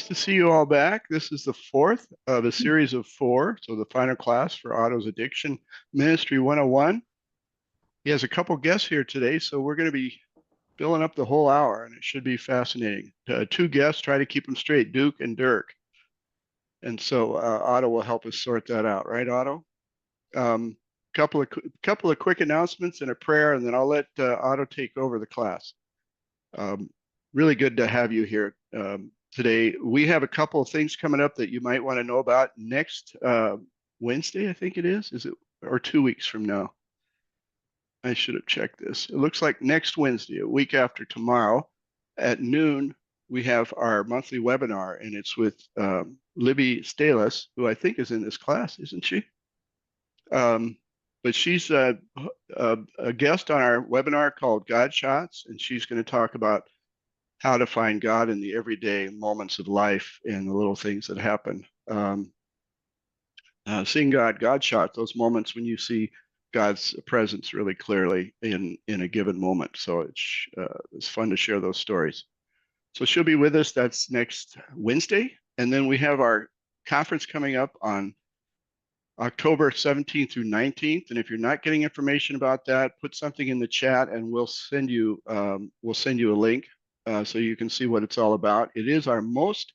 Nice to see you all back. This is the fourth of a series of four, so the final class for Otto's Addiction Ministry 101. He has a couple guests here today, so we're going to be filling up the whole hour, and it should be fascinating. Two guests, try to keep them straight, Duke and Dirk. And so Otto will help us sort that out, right, Otto? Couple of quick announcements and a prayer, and then I'll let Otto take over the class. Really good to have you here today. We have a couple of things coming up that you might want to know about next Wednesday, I think it is. Is it, or 2 weeks from now? I should have checked this. It looks like next Wednesday, a week after tomorrow at noon, we have our monthly webinar, and it's with Libby Stalis, who I think is in this class, isn't she? But she's a guest on our webinar called God Shots, and she's going to talk about how to find God in the everyday moments of life and the little things that happen. Seeing God shots, those moments when you see God's presence really clearly in a given moment. So it's fun to share those stories. So she'll be with us. That's next Wednesday. And then we have our conference coming up on October 17th through 19th. And if you're not getting information about that, put something in the chat and we'll send you a link so you can see what it's all about. It is our most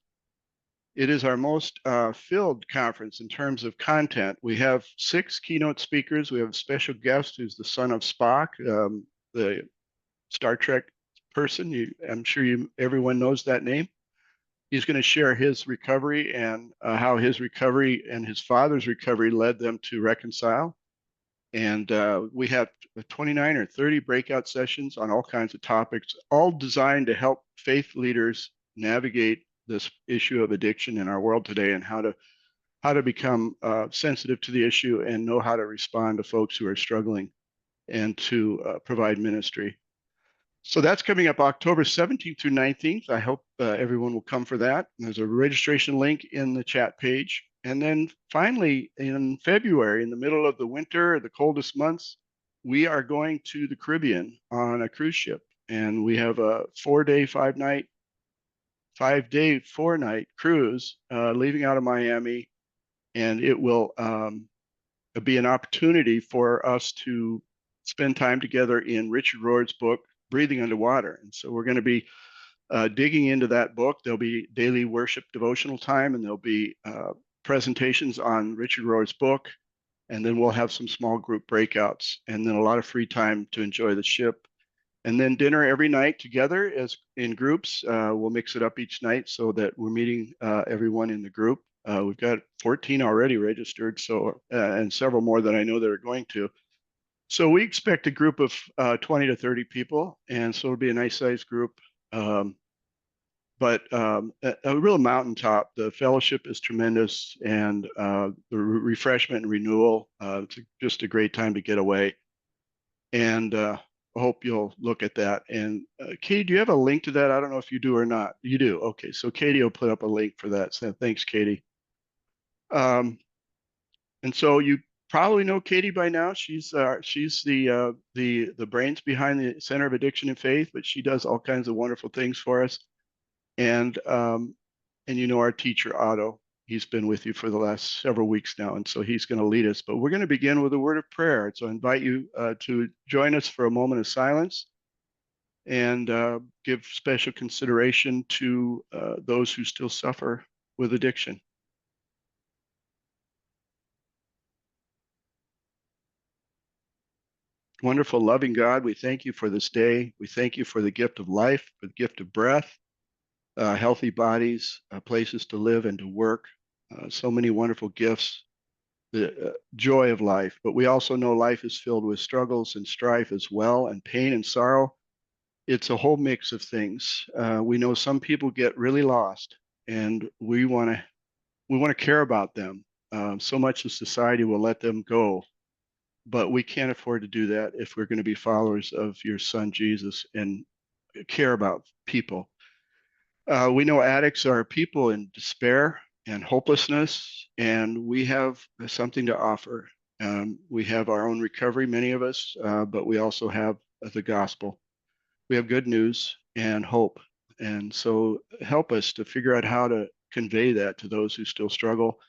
filled conference in terms of content. We have 6 keynote speakers. We have a special guest who's the son of Spock, the Star Trek person. I'm sure everyone knows that name. He's going to share his recovery and how his recovery and his father's recovery led them to reconcile. And we have 29 or 30 breakout sessions on all kinds of topics, all designed to help faith leaders navigate this issue of addiction in our world today, and how to become sensitive to the issue and know how to respond to folks who are struggling and to provide ministry. So that's coming up October 17th through 19th. I hope everyone will come for that. There's a registration link in the chat page. And then finally, in February, in the middle of the winter, the coldest months, we are going to the Caribbean on a cruise ship. And we have a 4-day, 5-night, 5-day, 4-night cruise leaving out of Miami. And it will be an opportunity for us to spend time together in Richard Rohr's book, Breathing Underwater. And so we're going to be digging into that book. There'll be daily worship devotional time, and there'll be presentations on Richard Rohr's book. And then we'll have some small group breakouts, and then a lot of free time to enjoy the ship. And then dinner every night together as in groups. We'll mix it up each night so that we're meeting everyone in the group. We've got 14 already registered, so and several more that I know that are going to. So we expect a group of 20 to 30 people, and so it'll be a nice sized group. But a real mountaintop. The fellowship is tremendous, and the refreshment and renewal. It's just a great time to get away. And I hope you'll look at that. And Katie, do you have a link to that? I don't know if you do or not. You do. Okay, so Katie will put up a link for that. So thanks, Katie. And so you probably know Katie by now. She's the brains behind the Center of Addiction and Faith, but she does all kinds of wonderful things for us. And you know our teacher Otto. He's been with you for the last several weeks now, and so he's going to lead us. But we're going to begin with a word of prayer. So I invite you to join us for a moment of silence and give special consideration to those who still suffer with addiction. Wonderful, loving God, we thank you for this day. We thank you for the gift of life, for the gift of breath, healthy bodies, places to live and to work. So many wonderful gifts, the joy of life. But we also know life is filled with struggles and strife as well, and pain and sorrow. It's a whole mix of things. We know some people get really lost, and we want to care about them. So much of society will let them go. But we can't afford to do that if we're going to be followers of your son, Jesus, and care about people. We know addicts are people in despair and hopelessness, and we have something to offer. We have our own recovery, many of us, but we also have the gospel. We have good news and hope, And so help us to figure out how to convey that to those who still struggle,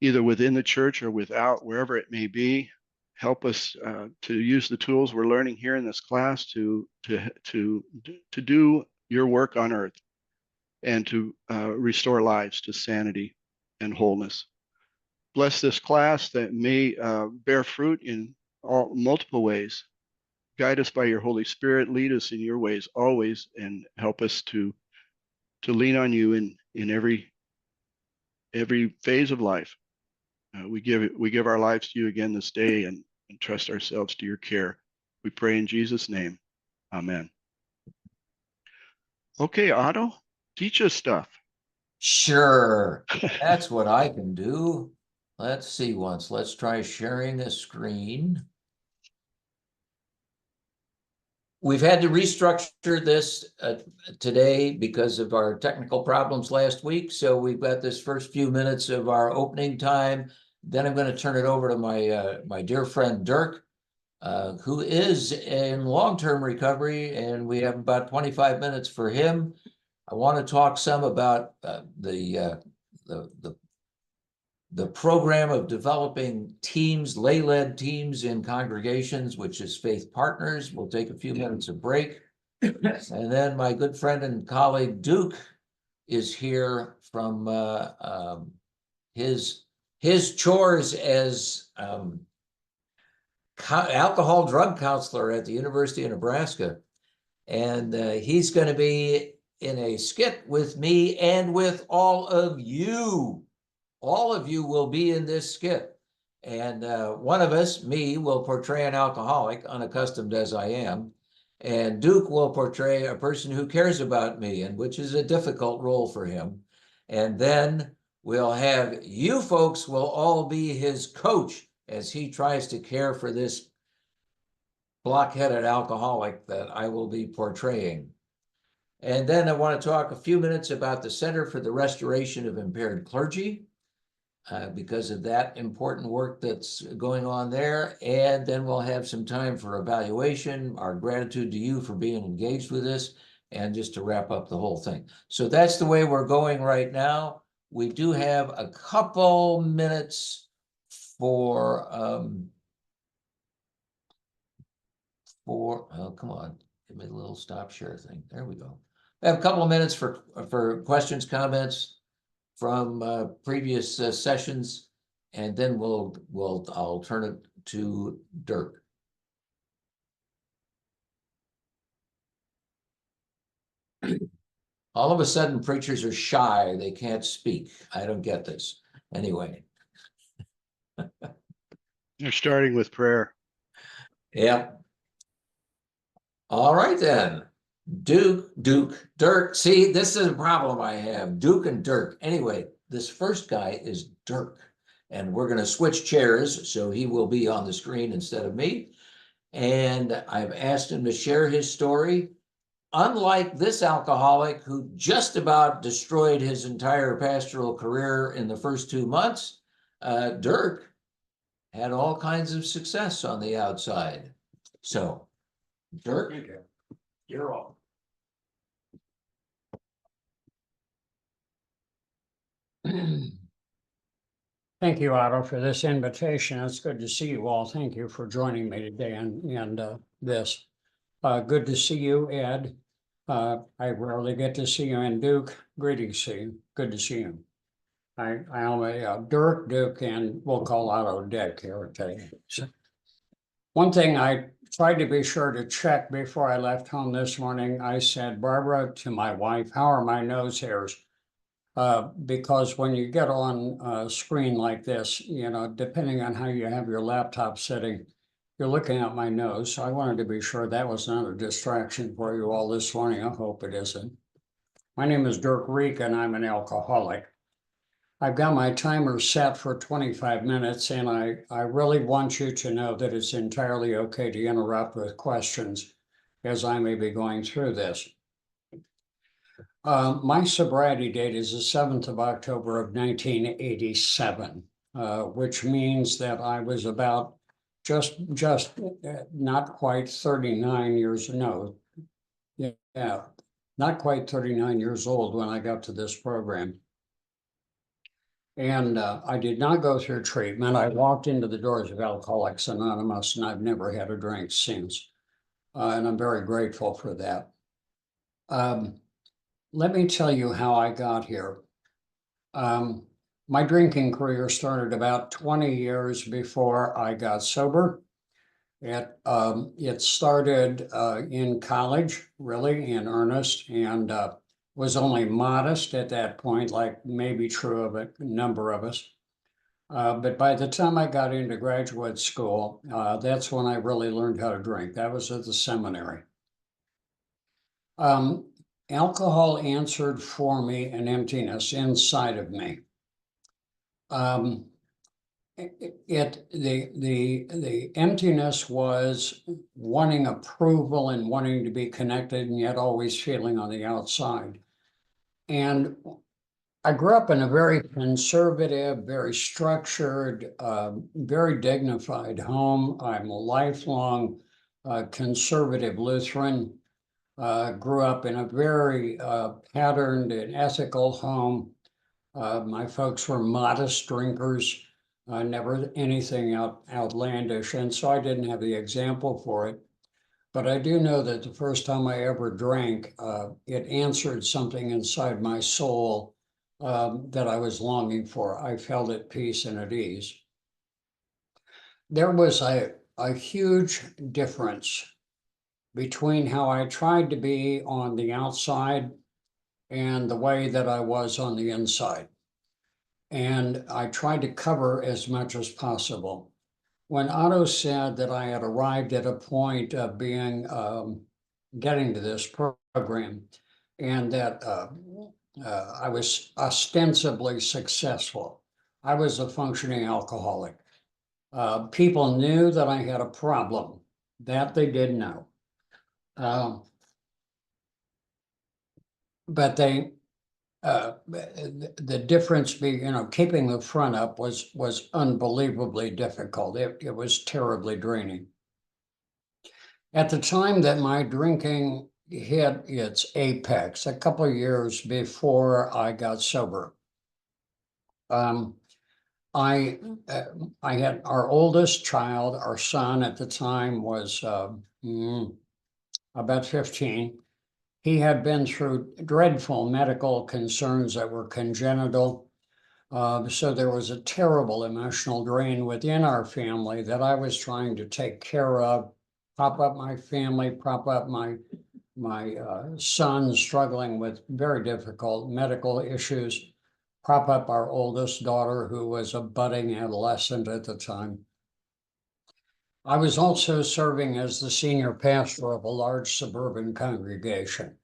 either within the church or without, wherever it may be. Help us to use the tools we're learning here in this class to do your work on earth and to restore lives to sanity and wholeness. Bless this class that may bear fruit in all multiple ways. Guide us by your Holy Spirit. Lead us in your ways always, and help us to lean on you in every phase of life. We give our lives to you again this day, and trust ourselves to your care. We pray in Jesus' name. Amen. Okay, Otto, teach us stuff. Sure, that's what I can do. Let's see once. Let's try sharing a screen. We've had to restructure this today because of our technical problems last week. So we've got this first few minutes of our opening time. Then I'm going to turn it over to my dear friend Dirk, who is in long-term recovery, and we have about 25 minutes for him. I want to talk some about the program of developing teams, lay-led teams in congregations, which is Faith Partners. We'll take a few minutes of break. And then my good friend and colleague Duke is here from his chores as alcohol drug counselor at the University of Nebraska. And he's going to be in a skit with me and with all of you. All of you will be in this skit. And one of us, me, will portray an alcoholic, unaccustomed as I am. And Duke will portray a person who cares about me, and which is a difficult role for him. And then we'll have you folks will all be his coach as he tries to care for this blockheaded alcoholic that I will be portraying. And then I want to talk a few minutes about the Center for the Restoration of Impaired Clergy, because of that important work that's going on there. And then we'll have some time for evaluation, our gratitude to you for being engaged with this, and just to wrap up the whole thing. So that's the way we're going right now. We do have a couple minutes for, oh, come on, give me a little stop share thing. There we go. I have a couple of minutes for questions, comments from previous sessions, and then I'll turn it to Dirk. All of a sudden, preachers are shy. They can't speak. I don't get this. Anyway. You're starting with prayer. Yeah. All right, then. Dirk. See, this is a problem I have. Duke and Dirk. Anyway, this first guy is Dirk, and we're going to switch chairs, so he will be on the screen instead of me. And I've asked him to share his story. Unlike this alcoholic who just about destroyed his entire pastoral career in the first 2 months, Dirk had all kinds of success on the outside. So, Dirk, you're on. Thank you, Otto, for this invitation. It's good to see you all. Thank you for joining me today and this. Good to see you, Ed. I rarely get to see you, and Duke. Greetings to you. Good to see you. I only Dirk, Duke, and we'll call Otto Dick here today. So, one thing I tried to be sure to check before I left home this morning, I said, Barbara, to my wife, how are my nose hairs? Because when you get on a screen like this, you know, depending on how you have your laptop setting, you're looking at my nose. So I wanted to be sure that was not a distraction for you all this morning. I hope it isn't. My name is Dirk Reek, and I'm an alcoholic. I've got my timer set for 25 minutes, and I really want you to know that it's entirely okay to interrupt with questions as I may be going through this. My sobriety date is the 7th of October of 1987, which means that I was about just not quite 39 years, no, yeah, not quite 39 years old when I got to this program. And I did not go through treatment. I walked into the doors of Alcoholics Anonymous, and I've never had a drink since. And I'm very grateful for that. Let me tell you how I got here. My drinking career started about 20 years before I got sober. It started in college, really in earnest, and was only modest at that point, like maybe true of a number of us. But by the time I got into graduate school, that's when I really learned how to drink. That was at the seminary. Alcohol answered for me an emptiness inside of me. The emptiness was wanting approval and wanting to be connected, and yet always feeling on the outside. And I grew up in a very conservative, very structured, very dignified home. I'm a lifelong conservative Lutheran. Grew up in a very patterned and ethical home. My folks were modest drinkers, never anything outlandish, and so I didn't have the example for it. But I do know that the first time I ever drank, it answered something inside my soul that I was longing for. I felt at peace and at ease. There was a huge difference between how I tried to be on the outside and the way that I was on the inside. And I tried to cover as much as possible. When Otto said that I had arrived at a point of being, getting to this program, and that I was ostensibly successful, I was a functioning alcoholic. People knew that I had a problem, that they did know. But they, the difference being, keeping the front up was unbelievably difficult. It was terribly draining. At the time that my drinking hit its apex, a couple of years before I got sober, I had our oldest child, our son at the time was about 15. He had been through dreadful medical concerns that were congenital. So there was a terrible emotional drain within our family that I was trying to take care of, prop up my family, prop up my son struggling with very difficult medical issues, prop up our oldest daughter, who was a budding adolescent at the time. I was also serving as the senior pastor of a large suburban congregation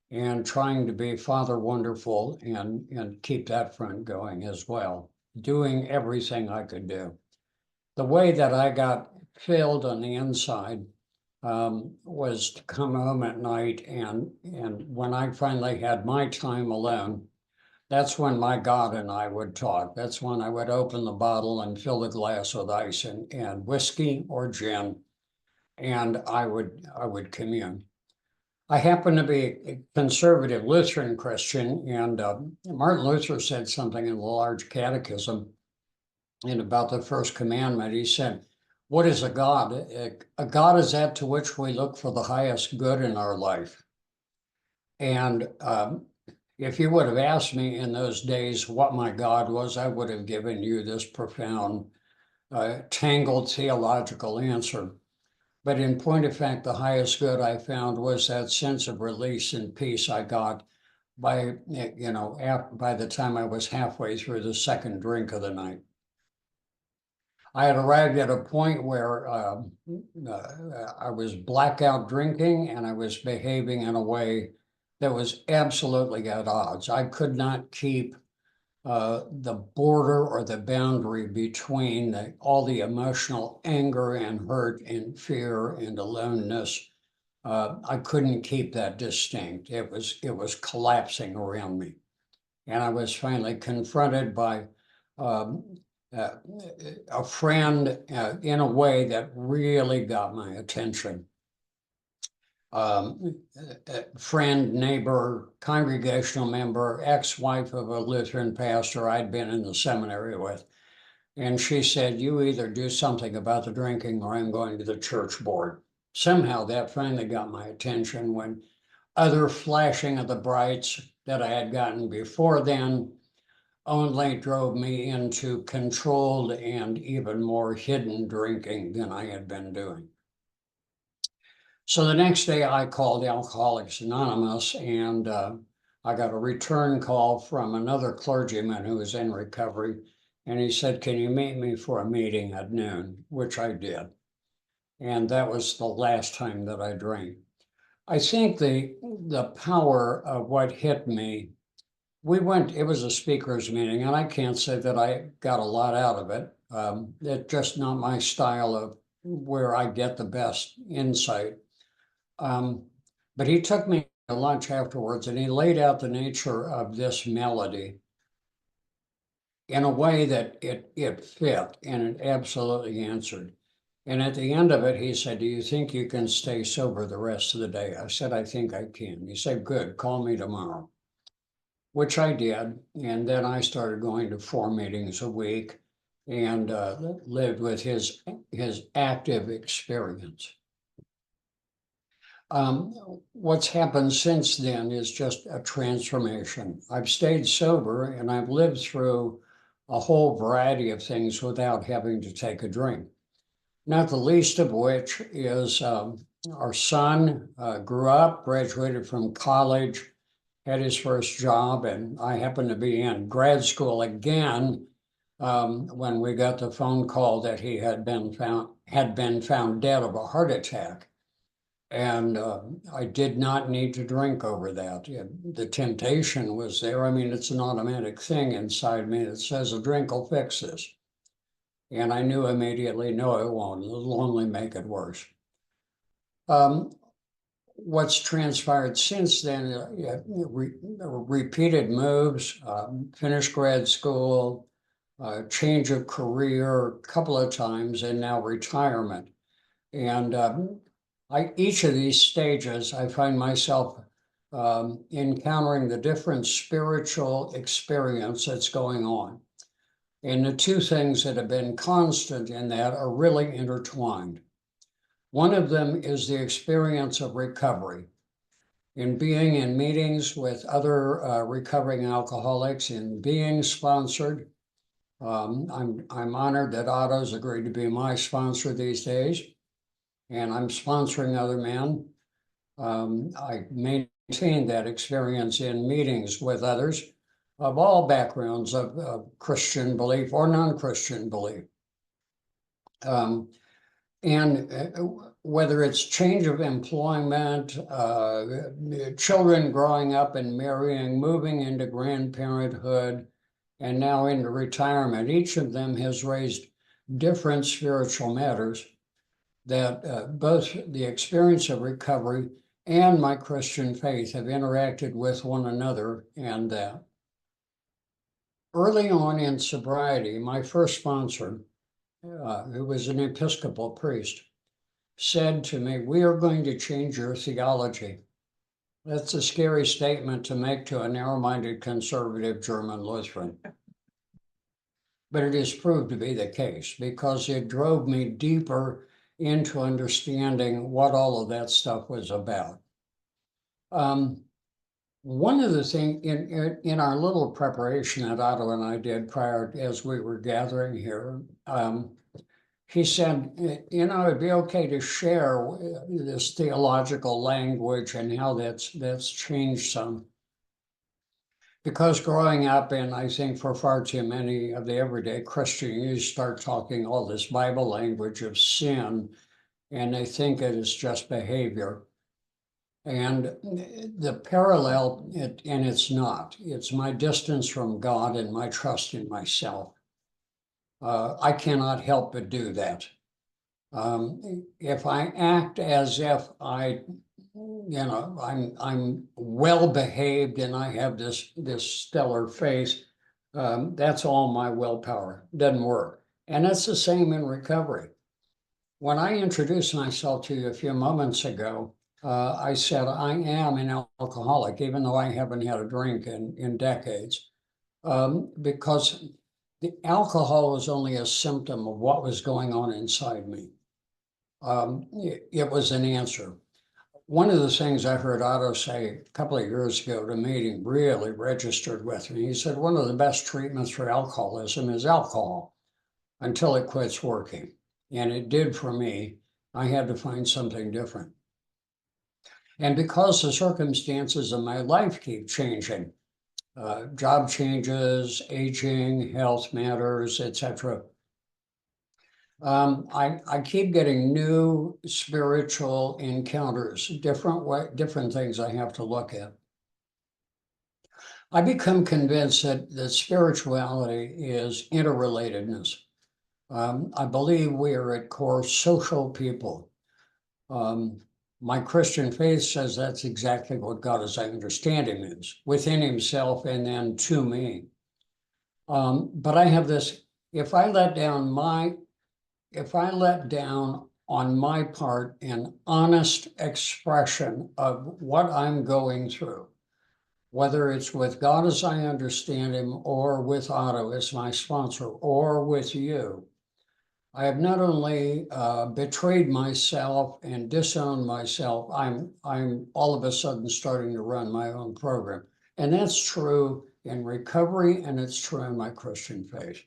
and trying to be Father Wonderful and keep that front going as well, doing everything I could do. The way that I got filled on the inside was to come home at night, and when I finally had my time alone, that's when my God and I would talk. That's when I would open the bottle and fill the glass with ice and whiskey or gin, and I would commune. I happen to be a conservative Lutheran Christian, and Martin Luther said something in the Large Catechism in about the first commandment. He said, "What is a God? A God is that to which we look for the highest good in our life." And if you would have asked me in those days what my God was, I would have given you this profound, tangled theological answer. But in point of fact, the highest good I found was that sense of release and peace I got by the time I was halfway through the second drink of the night. I had arrived at a point where I was blackout drinking, and I was behaving in a way that was absolutely at odds. I could not keep the border or the boundary between all the emotional anger and hurt and fear and aloneness. I couldn't keep that distinct. It was collapsing around me. And I was finally confronted by a friend in a way that really got my attention. friend, neighbor, congregational member, ex-wife of a Lutheran pastor I'd been in the seminary with. And she said, you either do something about the drinking or I'm going to the church board. Somehow that finally got my attention when other flashing of the brights that I had gotten before then only drove me into controlled and even more hidden drinking than I had been doing. So the next day I called Alcoholics Anonymous, and I got a return call from another clergyman who was in recovery. And he said, can you meet me for a meeting at noon? Which I did. And that was the last time that I drank. I think the power of what hit me, it was a speakers meeting, and I can't say that I got a lot out of it. It's just not my style of where I get the best insight. But he took me to lunch afterwards, and he laid out the nature of this melody in a way that it fit, and it absolutely answered. And at the end of it, he said, do you think you can stay sober the rest of the day? I said, I think I can. He said, good, call me tomorrow, which I did. And then I started going to 4 meetings a week and lived with his active experience. What's happened since then is just a transformation. I've stayed sober and I've lived through a whole variety of things without having to take a drink. Not the least of which is our son grew up, graduated from college, had his first job, and I happened to be in grad school again when we got the phone call that he had been found dead of a heart attack. And I did not need to drink over that. The temptation was there. I mean, it's an automatic thing inside me that says a drink will fix this. And I knew immediately, no, it won't. It'll only make it worse. What's transpired since then, repeated moves, finished grad school, change of career a couple of times, and now retirement. And each of these stages, I find myself encountering the different spiritual experience that's going on. And the two things that have been constant in that are really intertwined. One of them is the experience of recovery. In being in meetings with other recovering alcoholics, in being sponsored. I'm honored that Otto's agreed to be my sponsor these days, and I'm sponsoring other men. I maintain that experience in meetings with others of all backgrounds of Christian belief or non-Christian belief. Whether it's change of employment, children growing up and marrying, moving into grandparenthood, and now into retirement, each of them has raised different spiritual matters that both the experience of recovery and my Christian faith have interacted with one another, and that. Early on in sobriety, my first sponsor, who was an Episcopal priest, said to me, we are going to change your theology. That's a scary statement to make to a narrow-minded conservative German Lutheran. But it has proved to be the case because it drove me deeper into understanding what all of that stuff was about. One of the things in our little preparation that Otto and I did prior as we were gathering here, he said, you know, it'd be okay to share this theological language and how that's changed some. Because growing up, and I think for far too many of the everyday Christian, you start talking all this Bible language of sin, and they think it is just behavior. And the parallel, and it's not, it's my distance from God and my trust in myself. I cannot help but do that. If I act as if I'm well behaved and I have this stellar faith, that's all my willpower. Doesn't work. And it's the same in recovery. When I introduced myself to you a few moments ago, I said, I am an alcoholic, even though I haven't had a drink in decades. Because the alcohol was only a symptom of what was going on inside me. It was an answer. One of the things I heard Otto say a couple of years ago at a meeting really registered with me. He said, one of the best treatments for alcoholism is alcohol until it quits working. And it did for me. I had to find something different. And because the circumstances of my life keep changing, job changes, aging, health matters, etc. I keep getting new spiritual encounters, different things I have to look at. I become convinced that spirituality is interrelatedness. I believe we are at core social people. My Christian faith says that's exactly what God as I understand him is, within himself and then to me. But I have this, if I let down on my part an honest expression of what I'm going through, whether it's with God as I understand him, or with Otto as my sponsor, or with you, I have not only betrayed myself and disowned myself, I'm all of a sudden starting to run my own program. And that's true in recovery, and it's true in my Christian faith.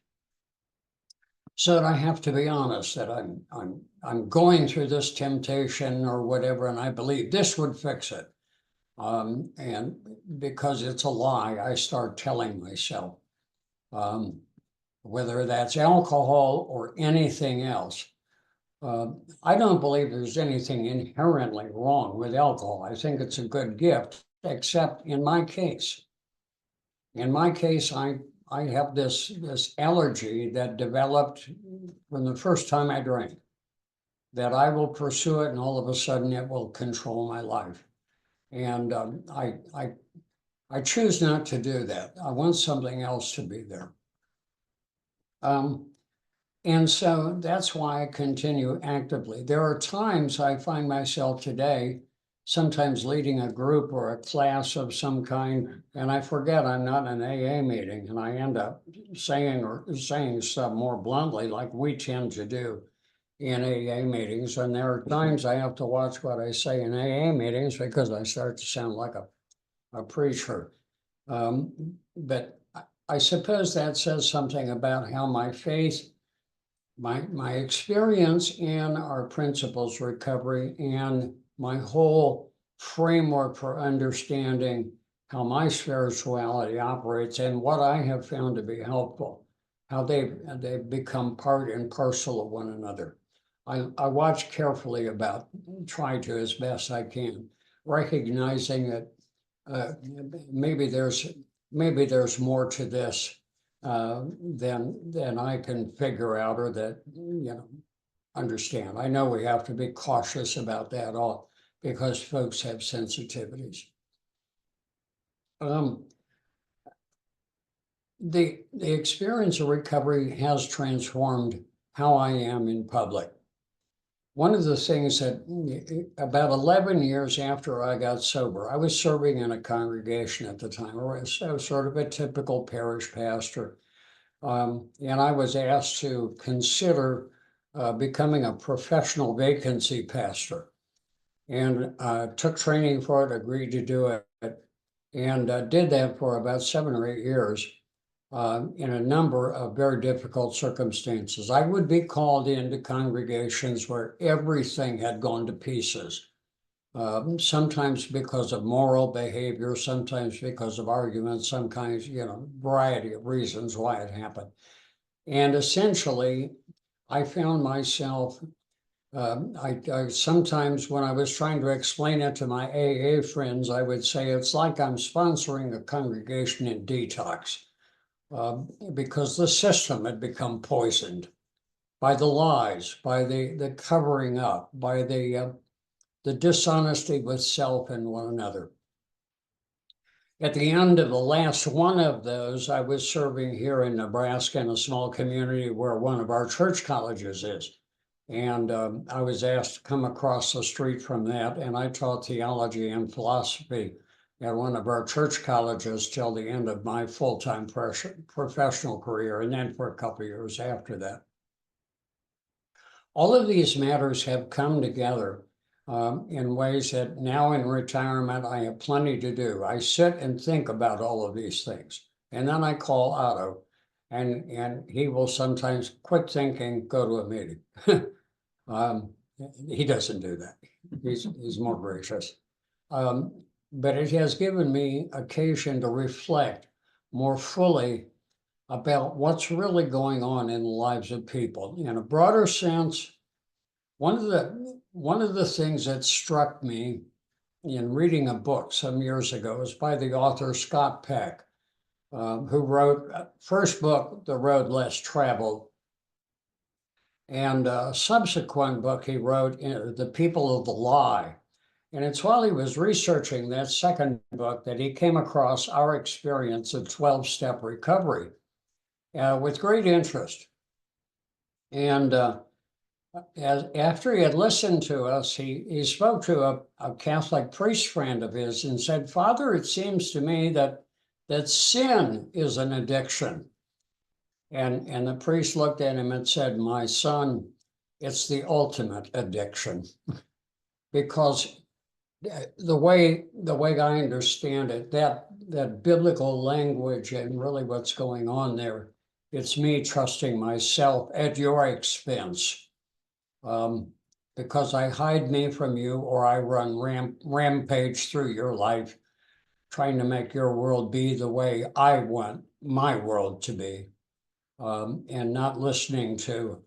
So I have to be honest that I'm going through this temptation or whatever, and I believe this would fix it. And because it's a lie, I start telling myself, whether that's alcohol or anything else. I don't believe there's anything inherently wrong with alcohol. I think it's a good gift, except in my case. In my case, I have this allergy that developed from the first time I drank, that I will pursue it and all of a sudden it will control my life. And I choose not to do that. I want something else to be there. And so that's why I continue actively. There are times I find myself today, sometimes leading a group or a class of some kind, and I forget I'm not in an AA meeting, and I end up saying stuff more bluntly, like we tend to do in AA meetings. And there are times I have to watch what I say in AA meetings because I start to sound like a preacher. But I suppose that says something about how my faith, my experience in our principles recovery, and my whole framework for understanding how my spirituality operates and what I have found to be helpful, how they've become part and parcel of one another. I watch carefully about, try to as best I can, recognizing that maybe there's more to this than I can figure out, or that, understand. I know we have to be cautious about that all because folks have sensitivities. The experience of recovery has transformed how I am in public. One of the things that about 11 years after I got sober, I was serving in a congregation at the time. I was sort of a typical parish pastor. And I was asked to consider becoming a professional vacancy pastor, and took training for it, agreed to do it, and did that for about 7 or 8 years in a number of very difficult circumstances. I would be called into congregations where everything had gone to pieces, sometimes because of moral behavior, sometimes because of arguments, some kinds, variety of reasons why it happened. And essentially, I found myself, I sometimes when I was trying to explain it to my AA friends, I would say it's like I'm sponsoring a congregation in detox, because the system had become poisoned by the lies, by the covering up, by the dishonesty with self and one another. At the end of the last one of those, I was serving here in Nebraska in a small community where one of our church colleges is. And I was asked to come across the street from that, and I taught theology and philosophy at one of our church colleges till the end of my full-time professional career, and then for a couple of years after that. All of these matters have come together in ways that now in retirement, I have plenty to do. I sit and think about all of these things, and then I call Otto, and he will sometimes quit thinking, go to a meeting. He doesn't do that. He's more gracious. But it has given me occasion to reflect more fully about what's really going on in the lives of people. In a broader sense, one of the things that struck me in reading a book some years ago is by the author Scott Peck, who wrote first book, The Road Less Traveled, and a subsequent book he wrote, The People of the Lie. And it's while he was researching that second book that he came across our experience of 12-step recovery with great interest. And after he had listened to us, he spoke to a Catholic priest friend of his and said, Father, it seems to me that sin is an addiction. And the priest looked at him and said, my son, it's the ultimate addiction. Because the way I understand it, that biblical language and really what's going on there, it's me trusting myself at your expense. Because I hide me from you, or I run rampage through your life, trying to make your world be the way I want my world to be, and not listening to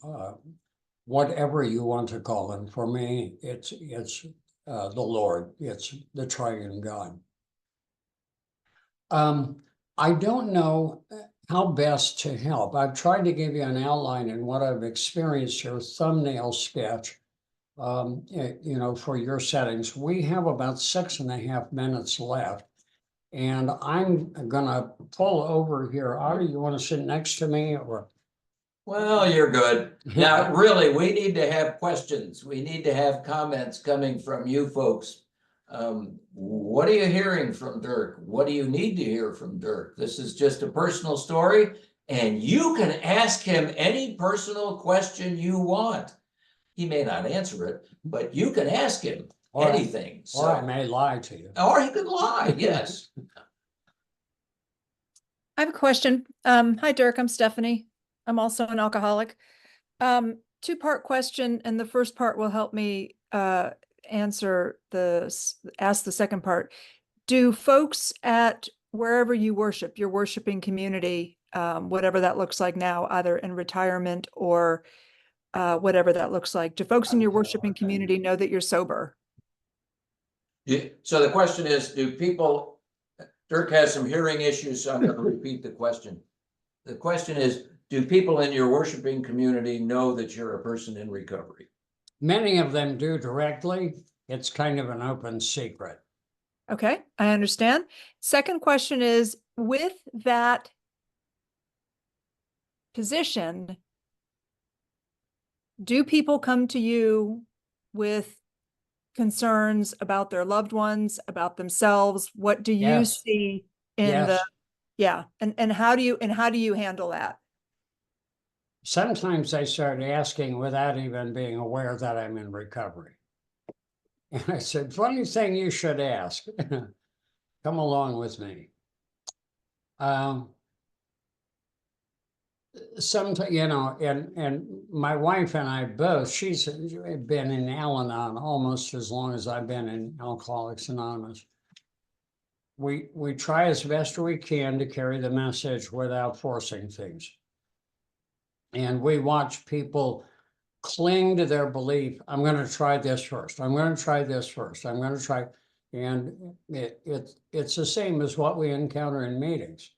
whatever you want to call him. For me, it's the Lord, it's the triune God. I don't know how best to help. I've tried to give you an outline in what I've experienced here, thumbnail sketch, for your settings. We have about 6.5 minutes left, and I'm gonna pull over here. Otto, you want to sit next to me, or? Well, you're good. Now, really, we need to have questions. We need to have comments coming from you folks. What are you hearing from Dirk? What do you need to hear from Dirk? This is just a personal story, and you can ask him any personal question you want. He may not answer it, but you can ask him anything. Or I may lie to you. Or he could lie, yes. I have a question. Hi, Dirk, I'm Stephanie. I'm also an alcoholic. Two-part question, and the first part will help me ask the second part. Do folks at wherever you worship, your worshiping community, whatever that looks like now, either in retirement or whatever that looks like, do folks in your worshiping community know that you're sober? Yeah. So the question is, do people, Dirk has some hearing issues, so I'm going to repeat the question. The question is, do people in your worshiping community know that you're a person in recovery? Many of them do directly. It's kind of an open secret. Okay, I understand. Second question is, with that position, do people come to you with concerns about their loved ones, about themselves? What do you Yes. see in Yes. and how do you handle that? Sometimes I start asking without even being aware that I'm in recovery. And I said, funny thing you should ask. Come along with me. Sometimes, and my wife and I both, she's been in Alanon almost as long as I've been in Alcoholics Anonymous. We try as best we can to carry the message without forcing things. And we watch people cling to their belief. I'm going to try this first. I'm going to try this first. I'm going to try. And it's the same as what we encounter in meetings.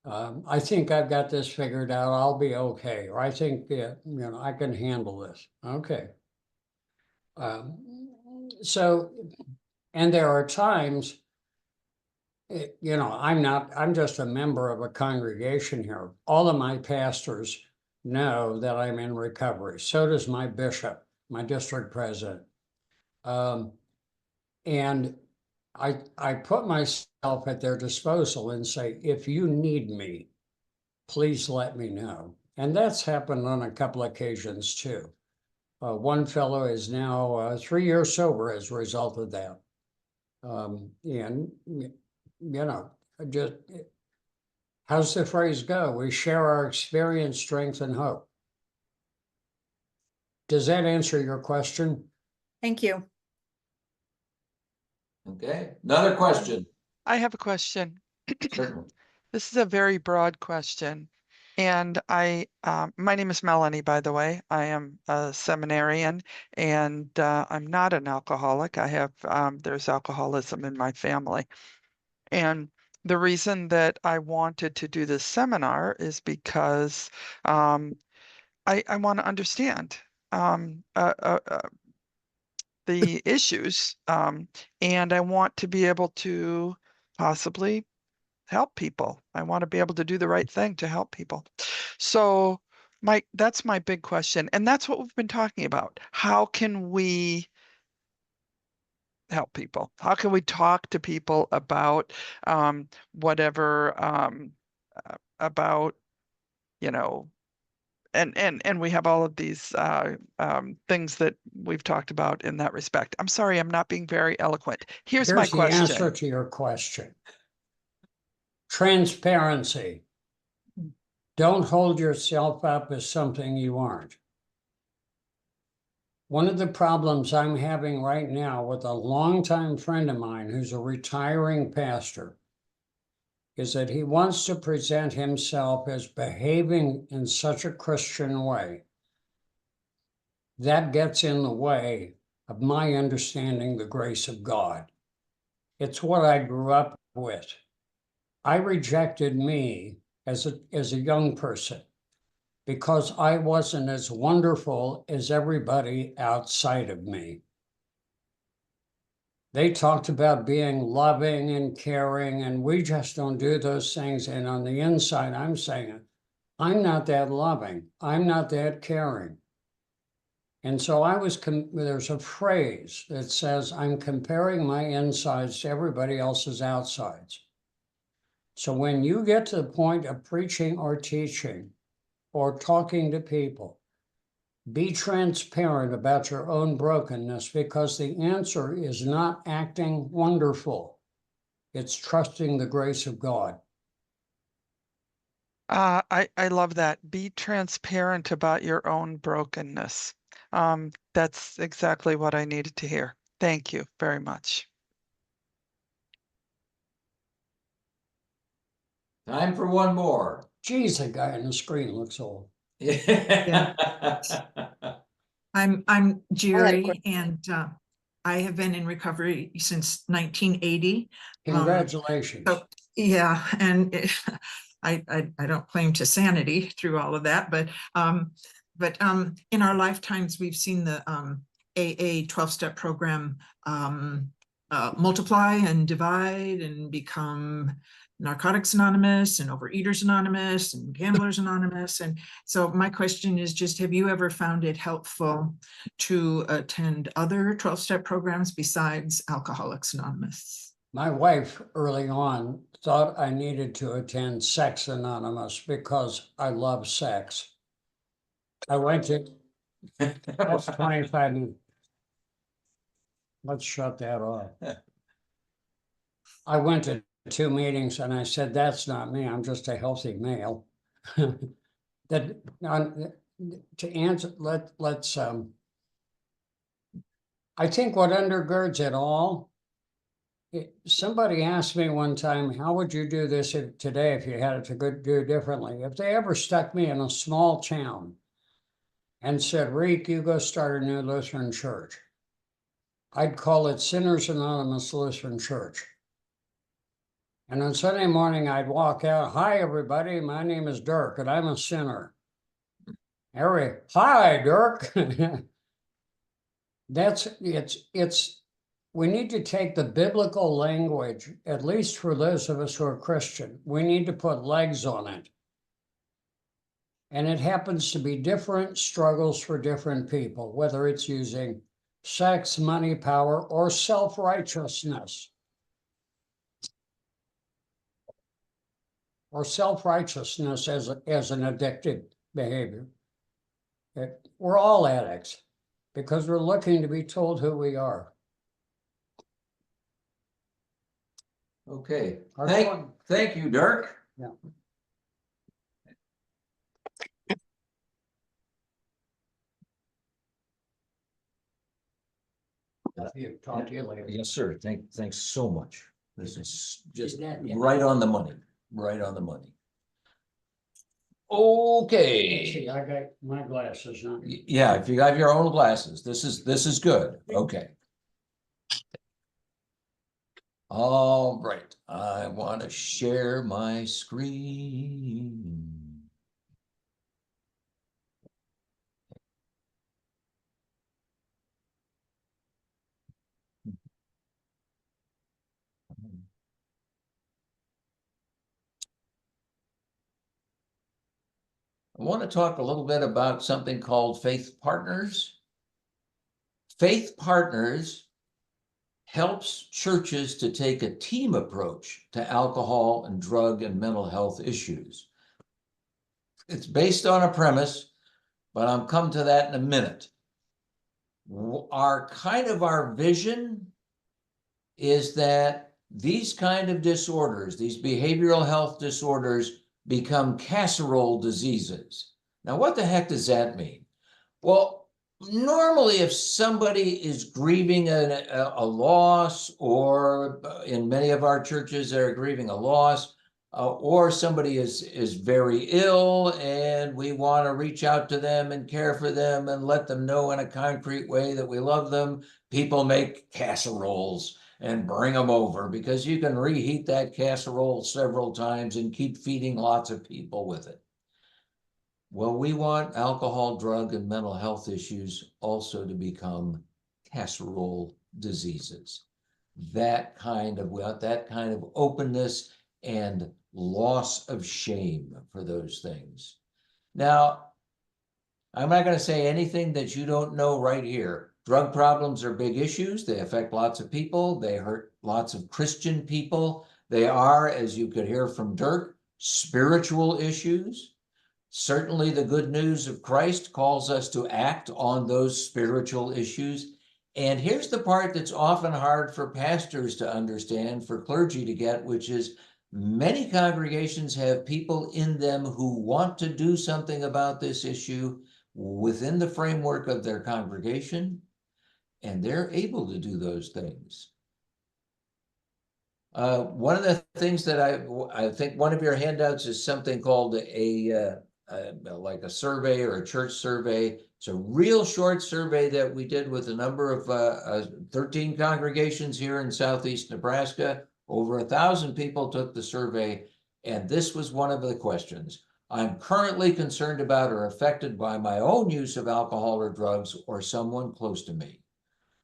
I think I've got this figured out. I'll be okay. Or I think I can handle this. Okay. And there are times, I'm just a member of a congregation here. All of my pastors know that I'm in recovery. So does my bishop, my district president. And I put myself at their disposal and say, if you need me, please let me know. And that's happened on a couple occasions too. One fellow is now 3 years sober as a result of that. And, you know, just how's the phrase go? We share our experience, strength, and hope. Does that answer your question? Thank you. Okay, another question. I have a question. Certainly. This is a very broad question. And my name is Melanie, by the way. I am a seminarian and I'm not an alcoholic. I have, there's alcoholism in my family. And the reason that I wanted to do this seminar is because I want to understand the issues, and I want to be able to possibly help people. I want to be able to do the right thing to help people. So that's my big question. And that's what we've been talking about. How can we help people? How can we talk to people about whatever about, you know, and we have all of these things that we've talked about in that respect. I'm sorry, I'm not being very eloquent. Here's my the answer question. to your question. Transparency. Don't hold yourself up as something you aren't. One of the problems I'm having right now with a longtime friend of mine who's a retiring pastor is that he wants to present himself as behaving in such a Christian way. That gets in the way of my understanding the grace of God. It's what I grew up with. I rejected me as a young person because I wasn't as wonderful as everybody outside of me. They talked about being loving and caring, and we just don't do those things. And on the inside, I'm saying, I'm not that loving. I'm not that caring. And so there's a phrase that says, I'm comparing my insides to everybody else's outsides. So when you get to the point of preaching or teaching or talking to people, be transparent about your own brokenness, because the answer is not acting wonderful. It's trusting the grace of God. I love that. Be transparent about your own brokenness. That's exactly what I needed to hear. Thank you very much. Time for one more. Geez, the guy on the screen looks old. I'm Jerry, and I have been in recovery since 1980. Congratulations. So, yeah, and I don't claim to sanity through all of that, but in our lifetimes we've seen the AA 12-step program multiply and divide and become Narcotics Anonymous and Overeaters Anonymous and Gamblers Anonymous. And so my question is just, have you ever found it helpful to attend other 12-step programs besides Alcoholics Anonymous? My wife early on thought I needed to attend Sex Anonymous because I love sex. I went to, that's 25 minutes. Let's shut that off. I went to 2 meetings and I said, that's not me. I'm just a healthy male. To answer, let's I think what undergirds it all, somebody asked me one time, how would you do this today if you had it to do differently? If they ever stuck me in a small town and said, Reek, you go start a new Lutheran church, I'd call it Sinners Anonymous Lutheran Church. And on Sunday morning, I'd walk out, hi, everybody, my name is Dirk, and I'm a sinner. Hi, Dirk. We need to take the biblical language, at least for those of us who are Christian, we need to put legs on it. And it happens to be different struggles for different people, whether it's using sex, money, power, or self-righteousness. Or self-righteousness as an addictive behavior. We're all addicts because we're looking to be told who we are. Okay, Our thank you, Dirk. Yeah. Talk to you later. Yes, sir. Thanks so much. This is just Yeah. right on the money, right on the money. Let's Okay. see, I got my glasses on. Yeah, if you have your own glasses, this is good. Okay. All right, I want to share my screen. I want to talk a little bit about something called Faith Partners. Faith Partners helps churches to take a team approach to alcohol and drug and mental health issues. It's based on a premise, but I'll come to that in a minute. Our vision is that these kind of disorders, these behavioral health disorders, become casserole diseases. Now, what the heck does that mean? Well, normally if somebody is grieving a loss, or in many of our churches they're grieving a loss, or somebody is very ill and we want to reach out to them and care for them and let them know in a concrete way that we love them, people make casseroles and bring them over, because you can reheat that casserole several times and keep feeding lots of people with it. Well, we want alcohol, drug, and mental health issues also to become casserole diseases. That kind of openness and loss of shame for those things. Now, I'm not going to say anything that you don't know right here. Drug problems are big issues. They affect lots of people. They hurt lots of Christian people. They are, as you could hear from Dirk, spiritual issues. Certainly the good news of Christ calls us to act on those spiritual issues. And here's the part that's often hard for pastors to understand, for clergy to get, which is many congregations have people in them who want to do something about this issue within the framework of their congregation, and they're able to do those things. One of the things that I think one of your handouts is something called like a survey or a church survey. It's a real short survey that we did with a number of 13 congregations here in Southeast Nebraska. Over 1,000 people took the survey, and this was one of the questions. I'm currently concerned about or affected by my own use of alcohol or drugs or someone close to me.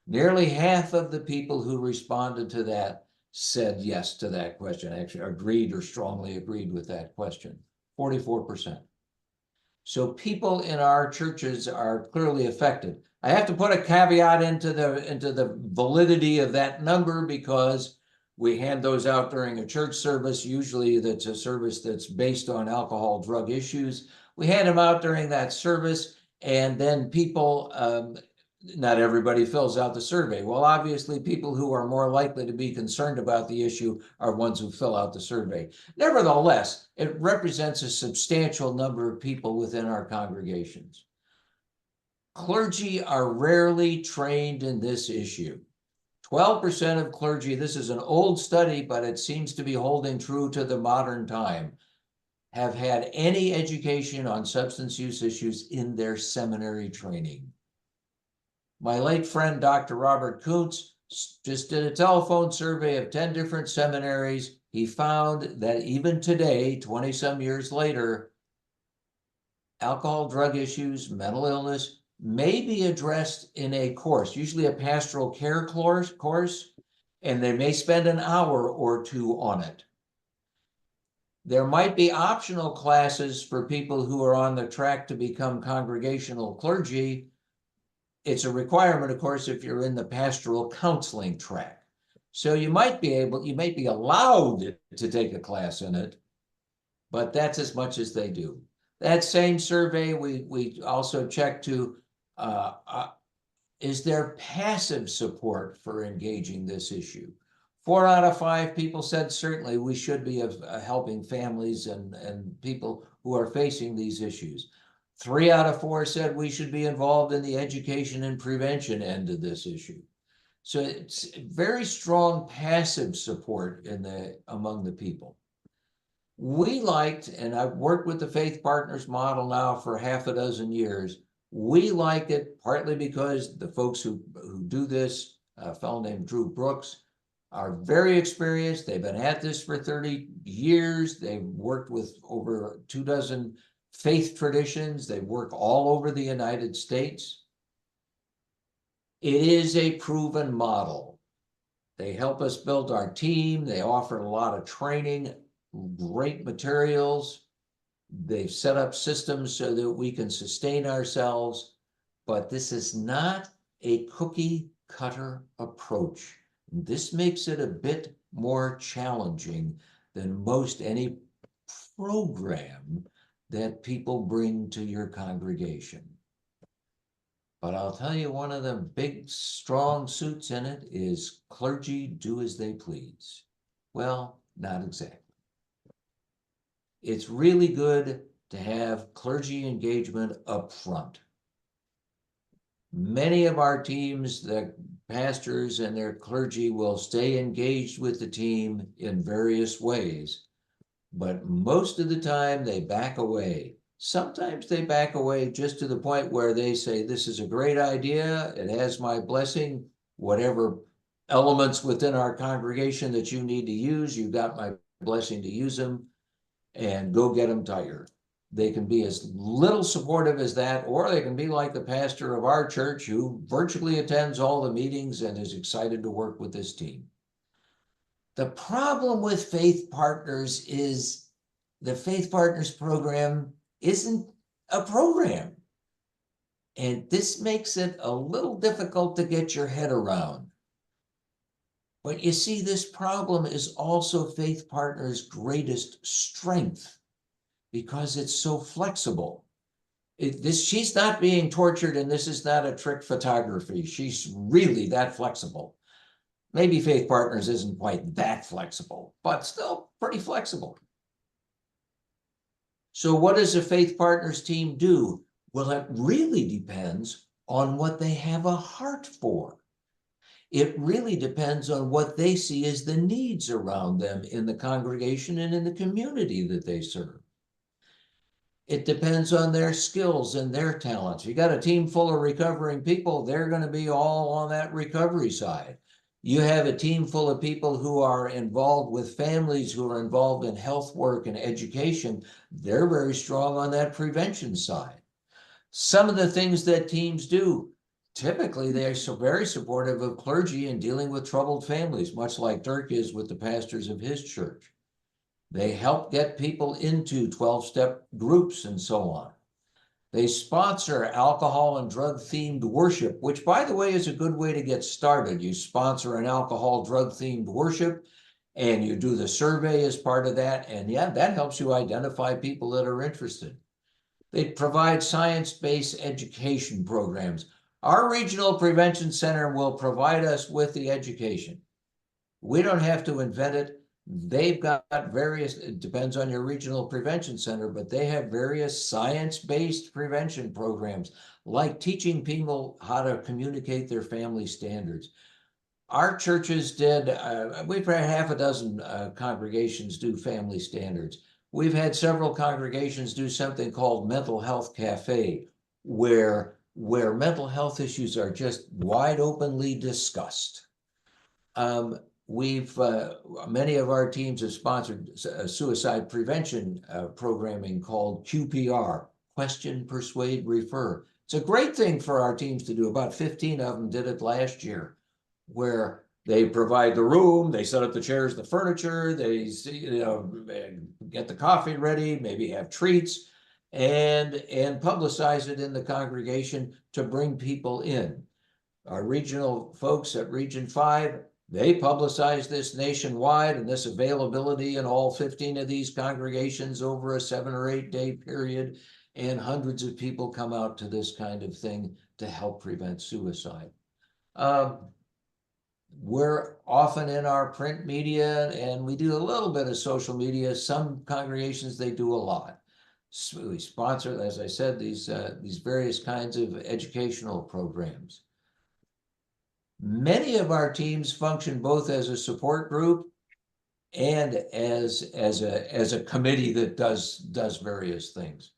Nearly half of the people who responded to that said yes to that question, actually agreed or strongly agreed with that question, 44%. So people in our churches are clearly affected. I have to put a caveat into the validity of that number, because we hand those out during a church service. Usually that's a service that's based on alcohol, drug issues. We hand them out during that service, and then people, not everybody fills out the survey. Well, obviously people who are more likely to be concerned about the issue are ones who fill out the survey. Nevertheless, it represents a substantial number of people within our congregations. Clergy are rarely trained in this issue. 12% of clergy, this is an old study, but it seems to be holding true to the modern time, have had any education on substance use issues in their seminary training. My late friend, Dr. Robert Schultz, just did a telephone survey of 10 different seminaries. He found that even today, 20-some years later, alcohol, drug issues, mental illness may be addressed in a course, usually a pastoral care course, and they may spend an hour or two on it. There might be optional classes for people who are on the track to become congregational clergy. It's a requirement, of course, if you're in the pastoral counseling track. So you might be allowed to take a class in it, but that's as much as they do. That same survey, we also checked to, is there passive support for engaging this issue? 4 out of 5 people said certainly we should be helping families and people who are facing these issues. 3 out of 4 said we should be involved in the education and prevention end of this issue. So it's very strong passive support among the people. We liked, and I've worked with the Faith Partners model now for half a dozen years. We liked it partly because the folks who do this, a fellow named Drew Brooks, are very experienced. They've been at this for 30 years. They've worked with over 24 faith traditions. They work all over the United States. It is a proven model. They help us build our team. They offer a lot of training, great materials. They've set up systems so that we can sustain ourselves, but this is not a cookie cutter approach. This makes it a bit more challenging than most any program that people bring to your congregation. But I'll tell you, one of the big, strong suits in it is clergy do as they please. Well, not exactly. It's really good to have clergy engagement up front. Many of our teams, the pastors and their clergy, will stay engaged with the team in various ways, but most of the time they back away. Sometimes they back away just to the point where they say, this is a great idea, it has my blessing, whatever elements within our congregation that you need to use, you got my blessing to use them, and go get them tired. They can be as little supportive as that, or they can be like the pastor of our church who virtually attends all the meetings and is excited to work with this team. The problem with Faith Partners is the Faith Partners program isn't a program. And this makes it a little difficult to get your head around. But you see, this problem is also Faith Partners' greatest strength because it's so flexible. She's not being tortured, and this is not a trick photography. She's really that flexible. Maybe Faith Partners isn't quite that flexible, but still pretty flexible. So what does a Faith Partners team do? Well, it really depends on what they have a heart for. It really depends on what they see as the needs around them in the congregation and in the community that they serve. It depends on their skills and their talents. You got a team full of recovering people, they're going to be all on that recovery side. You have a team full of people who are involved with families, who are involved in health work and education. They're very strong on that prevention side. Some of the things that teams do, typically they're very supportive of clergy in dealing with troubled families, much like Dirk is with the pastors of his church. They help get people into 12-step groups and so on. They sponsor alcohol and drug-themed worship, which, by the way, is a good way to get started. You sponsor an alcohol drug-themed worship, and you do the survey as part of that, and yeah, that helps you identify people that are interested. They provide science-based education programs. Our regional prevention center will provide us with the education. We don't have to invent it. They've got various, it depends on your regional prevention center, but they have various science-based prevention programs, like teaching people how to communicate their family standards. Our churches did, we've had half a dozen congregations do family standards. We've had several congregations do something called Mental Health Cafe, where mental health issues are just wide openly discussed. Many of our teams have sponsored suicide prevention programming called QPR, Question, Persuade, Refer. It's a great thing for our teams to do. About 15 of them did it last year, where They provide the room, they set up the chairs, the furniture, they get the coffee ready, maybe have treats, and publicize it in the congregation to bring people in. Our regional folks at Region 5, they publicize this nationwide and this availability in all 15 of these congregations over a 7 or 8 day period. And hundreds of people come out to this kind of thing to help prevent suicide. We're often in our print media, and we do a little bit of social media. Some congregations, they do a lot. So we sponsor, as I said, these various kinds of educational programs. Many of our teams function both as a support group and as a committee that does various things.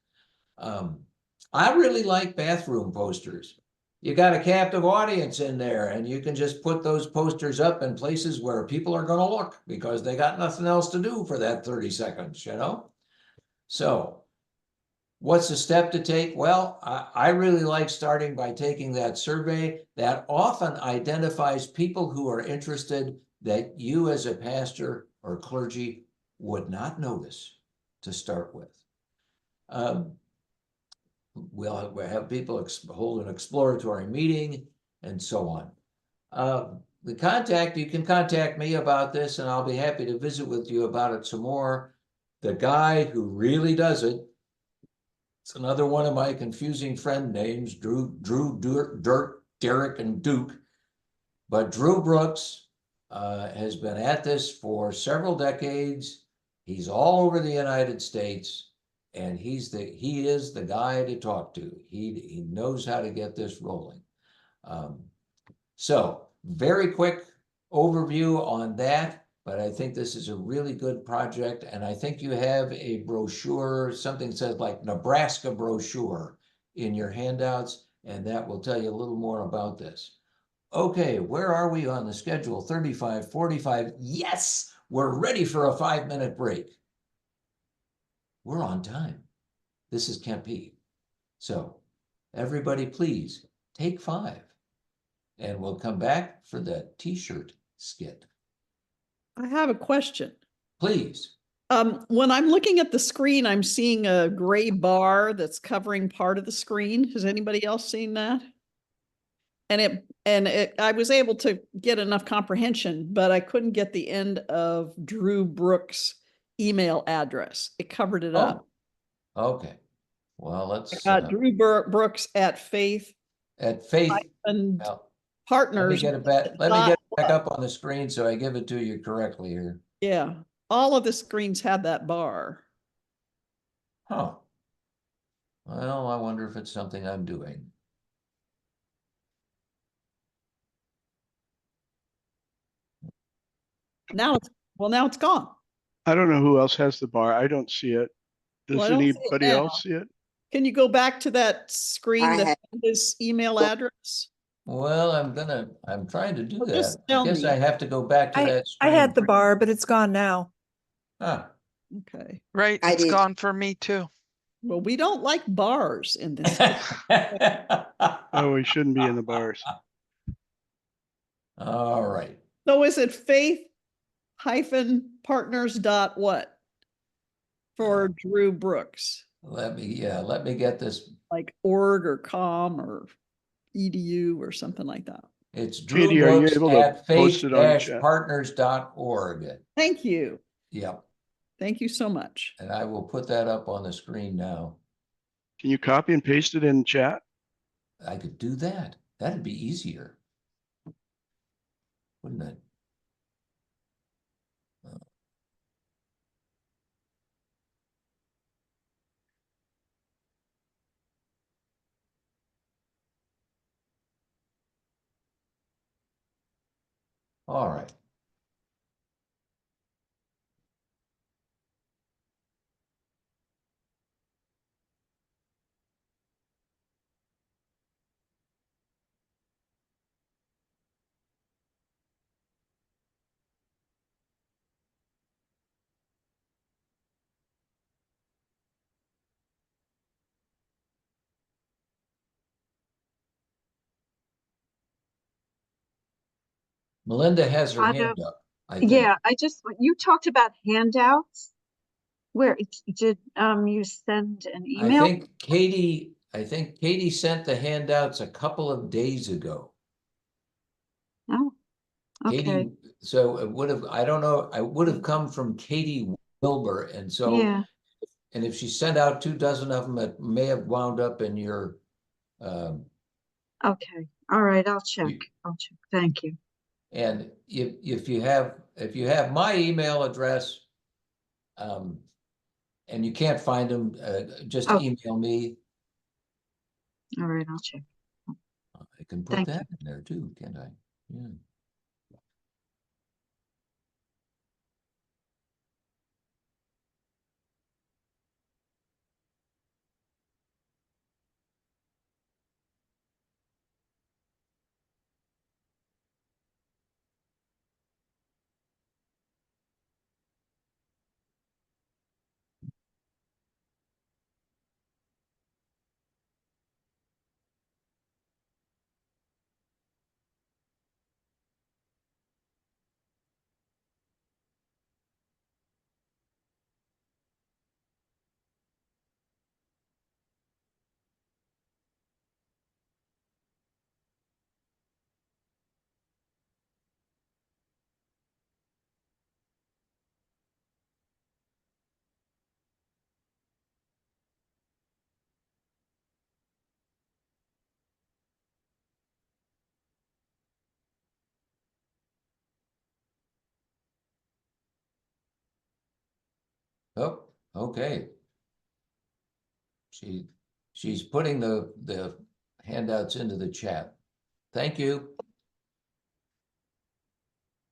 I really like bathroom posters. You got a captive audience in there, and you can just put those posters up in places where people are going to look because they got nothing else to do for that 30 seconds, you know? So what's the step to take? Well, I really like starting by taking that survey that often identifies people who are interested that you as a pastor or clergy would not notice to start with. We'll have people hold an exploratory meeting and so on. You can contact me about this, and I'll be happy to visit with you about it some more. The guy who really does it, it's another one of my confusing friend names, Drew, Dirk, Derek, and Duke. But Drew Brooks has been at this for several decades. He's all over the United States, and he is the guy to talk to. He knows how to get this rolling. So very quick overview on that. But I think this is a really good project, and I think you have a brochure, something that says like Nebraska brochure in your handouts, and that will tell you a little more about this. Okay, where are we on the schedule? 35, 45. Yes, we're ready for a 5-minute break. We're on time. This is Kempe. So everybody, please take 5, and we'll come back for the t-shirt skit. I have a question. Please. When I'm looking at the screen, I'm seeing a gray bar that's covering part of the screen. Has anybody else seen that? I was able to get enough comprehension, but I couldn't get the end of Drew Brooks' email address. It covered it up. Okay. Well, let's Drew Brooks at Faith. At Faith And well, Partners. Let me get it back up on the screen so I give it to you correctly here. Yeah, all of the screens had that bar. Huh. Well, I wonder if it's something I'm doing. Now it's gone. I don't know who else has the bar. I don't see it. Does Well, I don't see it anybody now. else see it? Can you go back to that screen that had his email address? Well, I'm trying to do Well, that. just I tell guess me. I have to go back to I that screen. had the bar, but it's gone now. Huh. Okay. Right, it's gone for me too. Well, we don't like bars in this. Oh, we shouldn't be in the bars. All right. So is it faith-partners dot what? For Drew Brooks, Let me get this. like org or com or edu or something like that. It's Drew Katie, are you Brooks able to at post it on chat? faith-partners.org. Thank you. Yep. Thank you so much. And I will put that up on the screen now. Can you copy and paste it in chat? I could do that. That'd be easier. Wouldn't it? All right. Melinda has her Otto, hand up, I think. yeah, you talked about handouts. Where did you send an I email? think Katie sent the handouts a couple of days ago. Oh, okay, Katie, so it would have, I don't know, I would have come from Katie Wilbur, and so, yeah, and if she sent out 24 of them, it may have wound up in your, okay, all right, I'll check, You- thank you. and if you have my email address, and you can't find them, just Oh. email me. All right, I'll check. I can put Thank that in there too, can't I? Yeah. Oh, okay. She's putting the handouts into the chat. Thank you.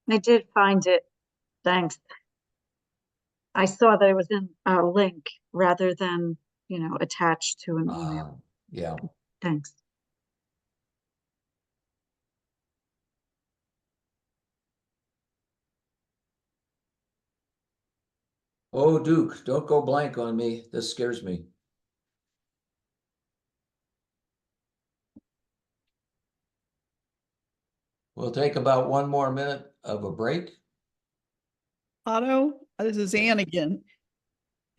I did find it, thanks. I saw that it was in a link rather than, attached to an email, Yeah. thanks. Oh, Duke, don't go blank on me. This scares me. We'll take about 1 more minute of a break. Otto, this is Ann again.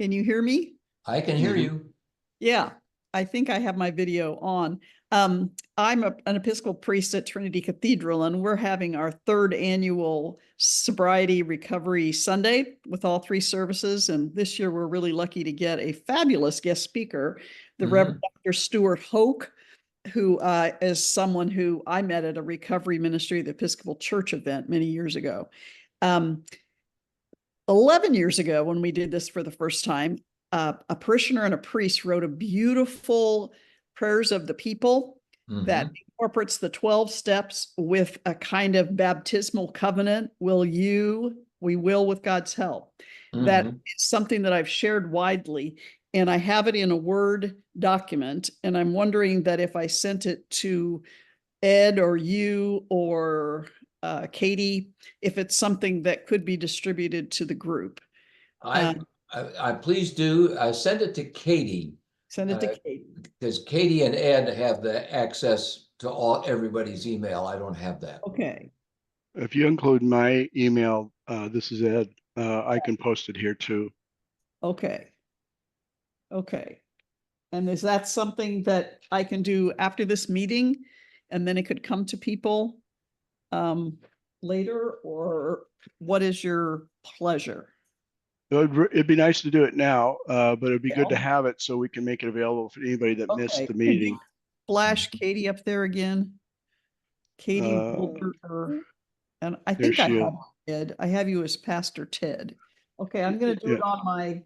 Can you hear me? I can hear you. Yeah, I think I have my video on. I'm an Episcopal priest at Trinity Cathedral, and we're having our 3rd annual Sobriety Recovery Sunday with all 3 services. And this year we're really lucky to get a fabulous guest speaker, the Reverend Dr. Stuart Hoke, who is someone who I met at a recovery ministry of the Episcopal Church event many years ago. 11 years ago, when we did this for the first time, a parishioner and a priest wrote a beautiful prayers of the people that incorporates the 12 steps with a kind of baptismal covenant. We will with God's help. That is something that I've shared widely, and I have it in a Word document. And I'm wondering that if I sent it to Ed or you or Katie, if it's something that could be distributed to the group. I please do. Send it to Katie. Send it to Katie. Because Katie and Ed have the access to everybody's email. I don't have that. Okay. If you include my email, this is Ed, I can post it here too. Okay. Okay. And is that something that I can do after this meeting? And then it could come to people later, or what is your pleasure? It'd be nice to do it now, but it'd be good to have it so we can make it available for anybody that missed Okay. the Could you meeting. flash Katie up there again? Katie Wilbur, and I think I have Ed. I have you as Pastor Ted. Okay, I'm going to do it on my,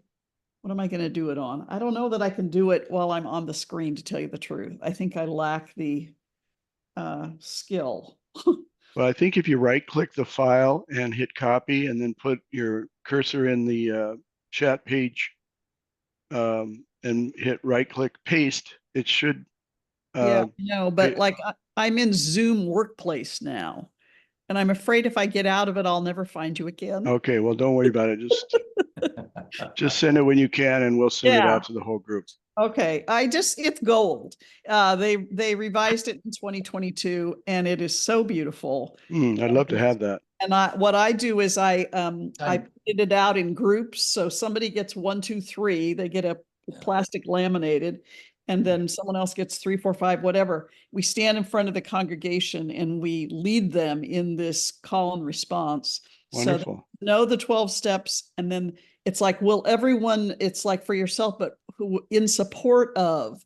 what am I going to do it on? I don't know that I can do it while I'm on the screen, to tell you the truth. I think I lack the skill. Well, I think if you right click the file and hit copy and then put your cursor in the chat page and hit right click paste, it should. Yeah, no, but like I'm in Zoom Workplace now, and I'm afraid if I get out of it, I'll never find you again. Okay, well, don't worry about it. Just send it when you can, and we'll send it out to the whole group. Okay, it's gold. They revised it in 2022 and it is so beautiful. I'd love to have that. And what I do is I Time. put it out in groups. So somebody gets 1, 2, 3, they get a plastic laminated, and then someone else gets 3, 4, 5, whatever. We stand in front of the congregation and we lead them in this call and response. Wonderful. So they know the 12 steps, and then it's like, will everyone, it's like for yourself, but who in support of,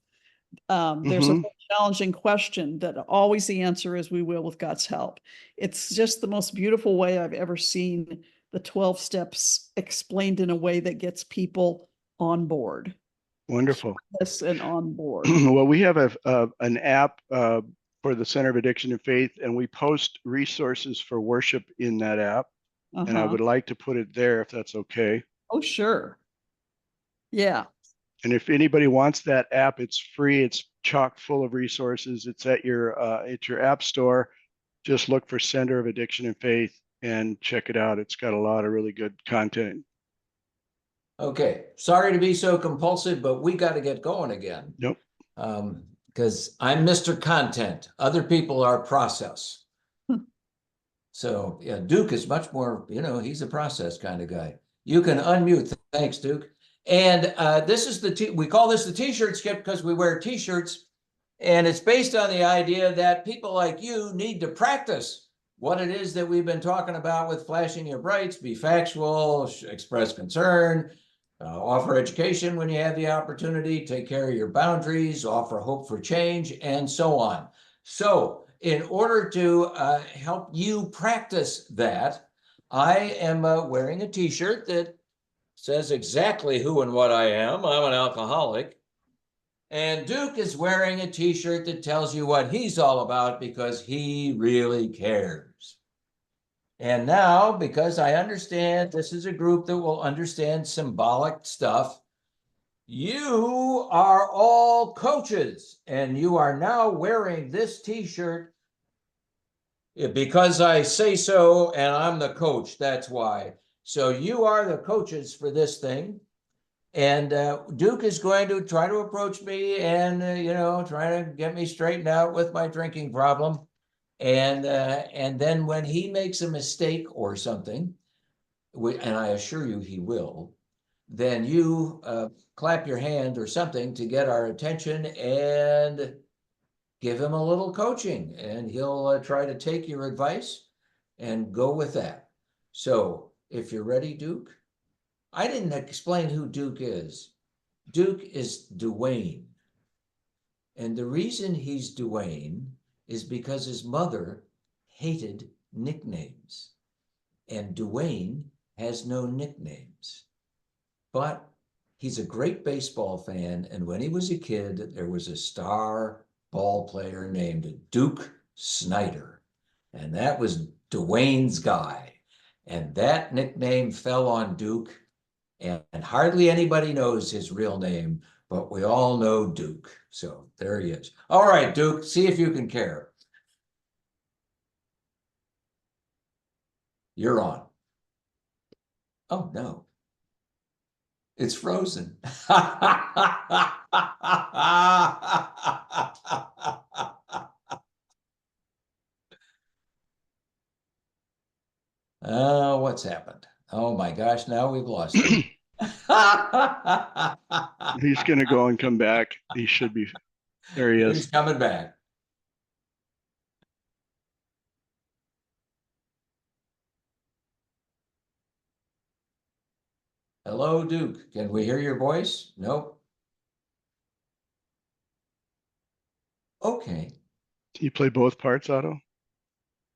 there's a challenging question that always the answer is we will with God's help. It's just the most beautiful way I've ever seen the 12 steps explained in a way that gets people on board. Wonderful. Yes, and on board. Well, we have an app for the Center of Addiction and Faith, and we post resources for worship in that app. And I Uh-huh. would like to put it there if that's okay. Oh, sure. Yeah. And if anybody wants that app, it's free. It's chock full of resources. It's at your app store. Just look for Center of Addiction and Faith and check it out. It's got a lot of really good content. Okay, sorry to be so compulsive, but we got to get going again. Nope. Because I'm Mr. Content. Other people are process. So yeah, Duke is much more, he's a process kind of guy. You can unmute. Thanks, Duke. And this is we call this the t-shirt skip because we wear t-shirts. And it's based on the idea that people like you need to practice what it is that we've been talking about with flashing your brights, be factual, express concern, offer education when you have the opportunity, take care of your boundaries, offer hope for change, and so on. So in order to help you practice that, I am wearing a t-shirt that says exactly who and what I am. I'm an alcoholic. And Duke is wearing a t-shirt that tells you what he's all about because he really cares. And now, because I understand this is a group that will understand symbolic stuff, you are all coaches, and you are now wearing this t-shirt because I say so, and I'm the coach, that's why. So you are the coaches for this thing. And Duke is going to try to approach me and, try to get me straightened out with my drinking problem. And then when he makes a mistake or something, and I assure you he will, then you clap your hand or something to get our attention and give him a little coaching. And he'll try to take your advice and go with that. So if you're ready, Duke. I didn't explain who Duke is. Duke is Dwayne. And the reason he's Dwayne is because his mother hated nicknames. And Dwayne has no nicknames. But he's a great baseball fan. And when he was a kid, there was a star ball player named Duke Snyder. And that was Dwayne's guy. And that nickname fell on Duke. And hardly anybody knows his real name, but we all know Duke. So there he is. All right, Duke, see if you can care. You're on. Oh, no. It's frozen. Oh, what's happened? Oh my gosh, now we've lost him. He's going to go and come back. He should be. There he is. He's coming back. Hello, Duke. Can we hear your voice? Nope. Okay. Do you play both parts, Otto?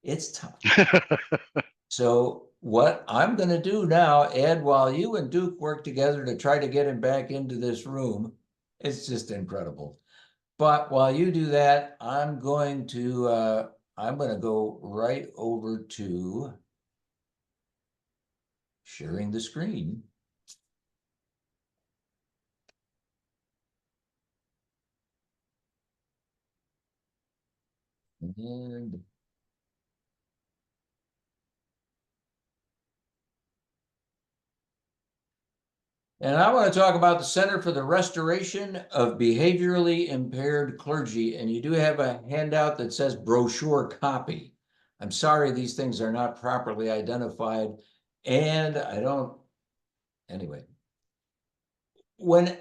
It's tough. So what I'm going to do now, Ed, while you and Duke work together to try to get him back into this room, it's just incredible. But while you do that, I'm going to go right over to sharing the screen. And And I want to talk about the Center for the Restoration of Behaviorally Impaired Clergy. And you do have a handout that says brochure copy. I'm sorry, these things are not properly identified. And I don't, anyway. When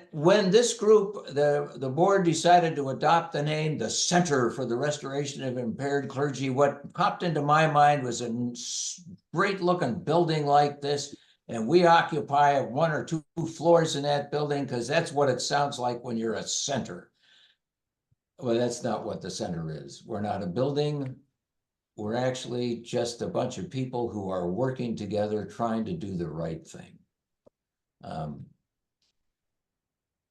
this group, the board decided to adopt the name, the Center for the Restoration of Impaired Clergy, what popped into my mind was a great looking building like this. And we occupy 1 or 2 floors in that building because that's what it sounds like when you're a center. Well, that's not what the center is. We're not a building. We're actually just a bunch of people who are working together trying to do the right thing.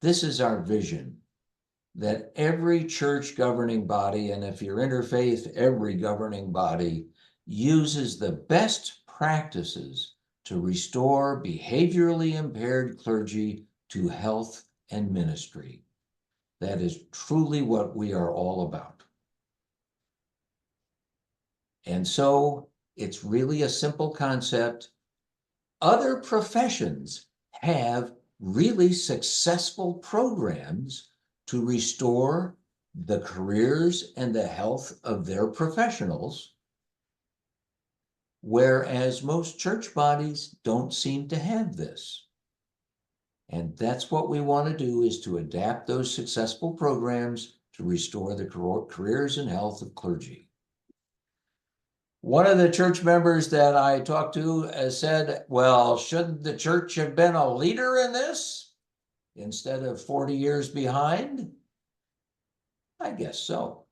This is our vision, that every church governing body, and if you're interfaith, every governing body, uses the best practices to restore behaviorally impaired clergy to health and ministry. That is truly what we are all about. And so it's really a simple concept. Other professions have really successful programs to restore the careers and the health of their professionals, whereas most church bodies don't seem to have this. And that's what we want to do, is to adapt those successful programs to restore the careers and health of clergy. One of the church members that I talked to said, well, shouldn't the church have been a leader in this instead of 40 years behind? I guess so.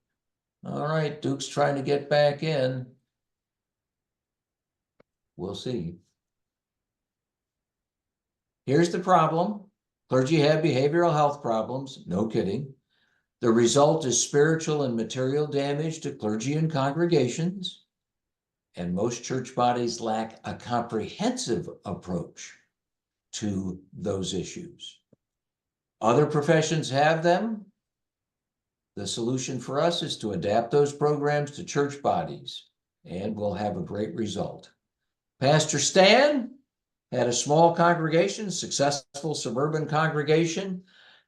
All right, Duke's trying to get back in. We'll see. Here's the problem. Clergy have behavioral health problems, no kidding. The result is spiritual and material damage to clergy and congregations. And most church bodies lack a comprehensive approach to those issues. Other professions have them. The solution for us is to adapt those programs to church bodies, and we'll have a great result. Pastor Stan had a small congregation, successful suburban congregation,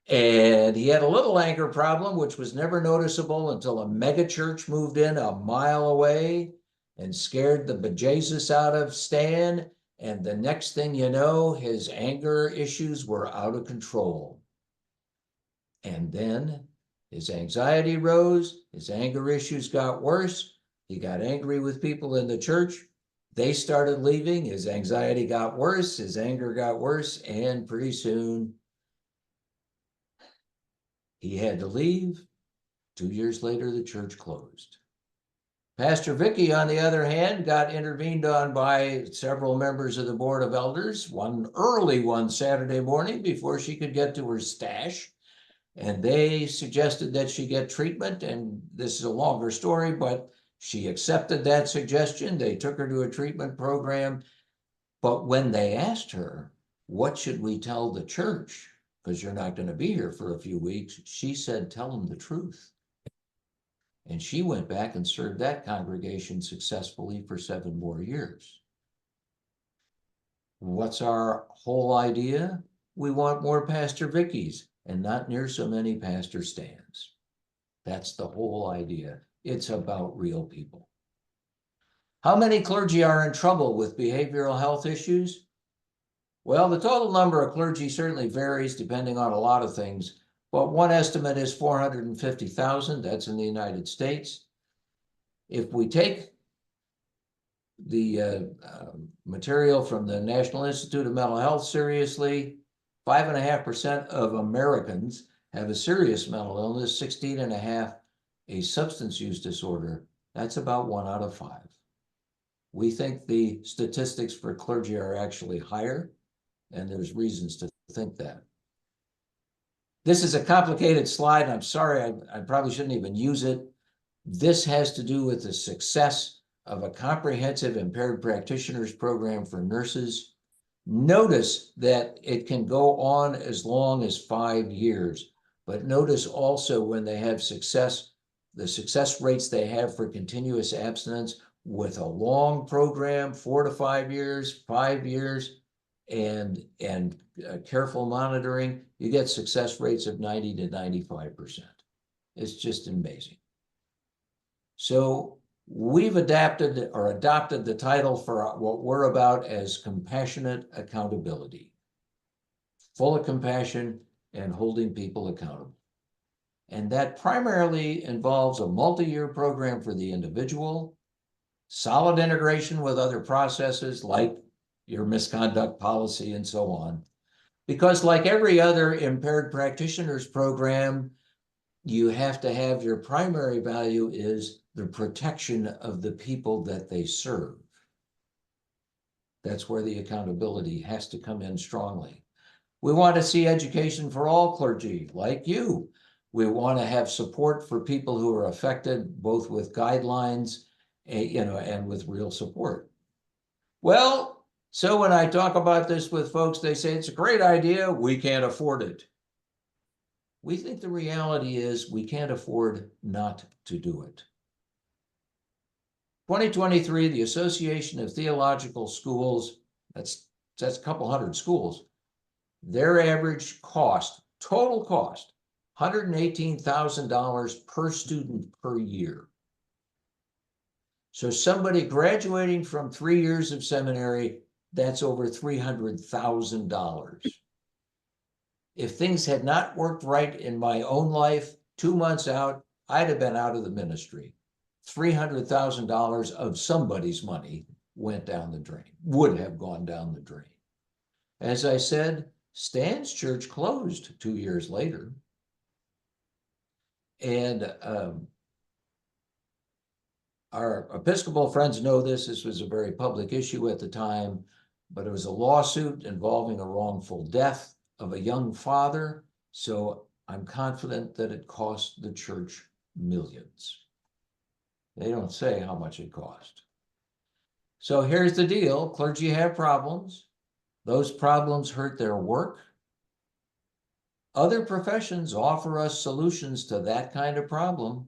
and he had a little anger problem, which was never noticeable until a mega church moved in a mile away and scared the bejesus out of Stan. And the next thing you know, his anger issues were out of control. And then his anxiety rose, his anger issues got worse. He got angry with people in the church. They started leaving. His anxiety got worse, his anger got worse, and pretty soon he had to leave. 2 years later, the church closed. Pastor Vicky, on the other hand, got intervened on by several members of the Board of Elders, one Saturday morning before she could get to her stash. And they suggested that she get treatment. And this is a longer story, but she accepted that suggestion. They took her to a treatment program. But when they asked her, what should we tell the church? Because you're not going to be here for a few weeks. She said, tell them the truth. And she went back and served that congregation successfully for 7 more years. What's our whole idea? We want more Pastor Vickies and not near so many Pastor Stans. That's the whole idea. It's about real people. How many clergy are in trouble with behavioral health issues? Well, the total number of clergy certainly varies depending on a lot of things. But one estimate is 450,000. That's in the United States. If we take the material from the National Institute of Mental Health seriously, 5.5% of Americans have a serious mental illness, 16.5% a substance use disorder. That's about 1 out of 5. We think the statistics for clergy are actually higher, and there's reasons to think that. This is a complicated slide. I'm sorry, I probably shouldn't even use it. This has to do with the success of a comprehensive impaired practitioners program for nurses. Notice that it can go on as long as 5 years, but notice also when they have success, the success rates they have for continuous abstinence with a long program, 4 to 5 years, 5 years. and careful monitoring, you get success rates of 90 to 95%. It's just amazing. So we've adopted the title for what we're about as compassionate accountability, full of compassion and holding people accountable. And that primarily involves a multi-year program for the individual, solid integration with other processes like your misconduct policy and so on. Because like every other impaired practitioners program, you have to have your primary value is the protection of the people that they serve. That's where the accountability has to come in strongly. We want to see education for all clergy, like you. We want to have support for people who are affected, both with guidelines, and with real support. Well, so when I talk about this with folks, they say it's a great idea. We can't afford it. We think the reality is we can't afford not to do it. 2023, the Association of Theological Schools, that's a couple hundred schools, their average cost, total cost, $118,000 per student per year. So somebody graduating from 3 years of seminary, that's over $300,000. If things had not worked right in my own life, 2 months out, I'd have been out of the ministry. $300,000 of somebody's money went down the drain, would have gone down the drain. As I said, Stan's church closed 2 years later. And our Episcopal friends know this. This was a very public issue at the time, but it was a lawsuit involving a wrongful death of a young father. So I'm confident that it cost the church millions. They don't say how much it cost. So here's the deal. Clergy have problems. Those problems hurt their work. Other professions offer us solutions to that kind of problem.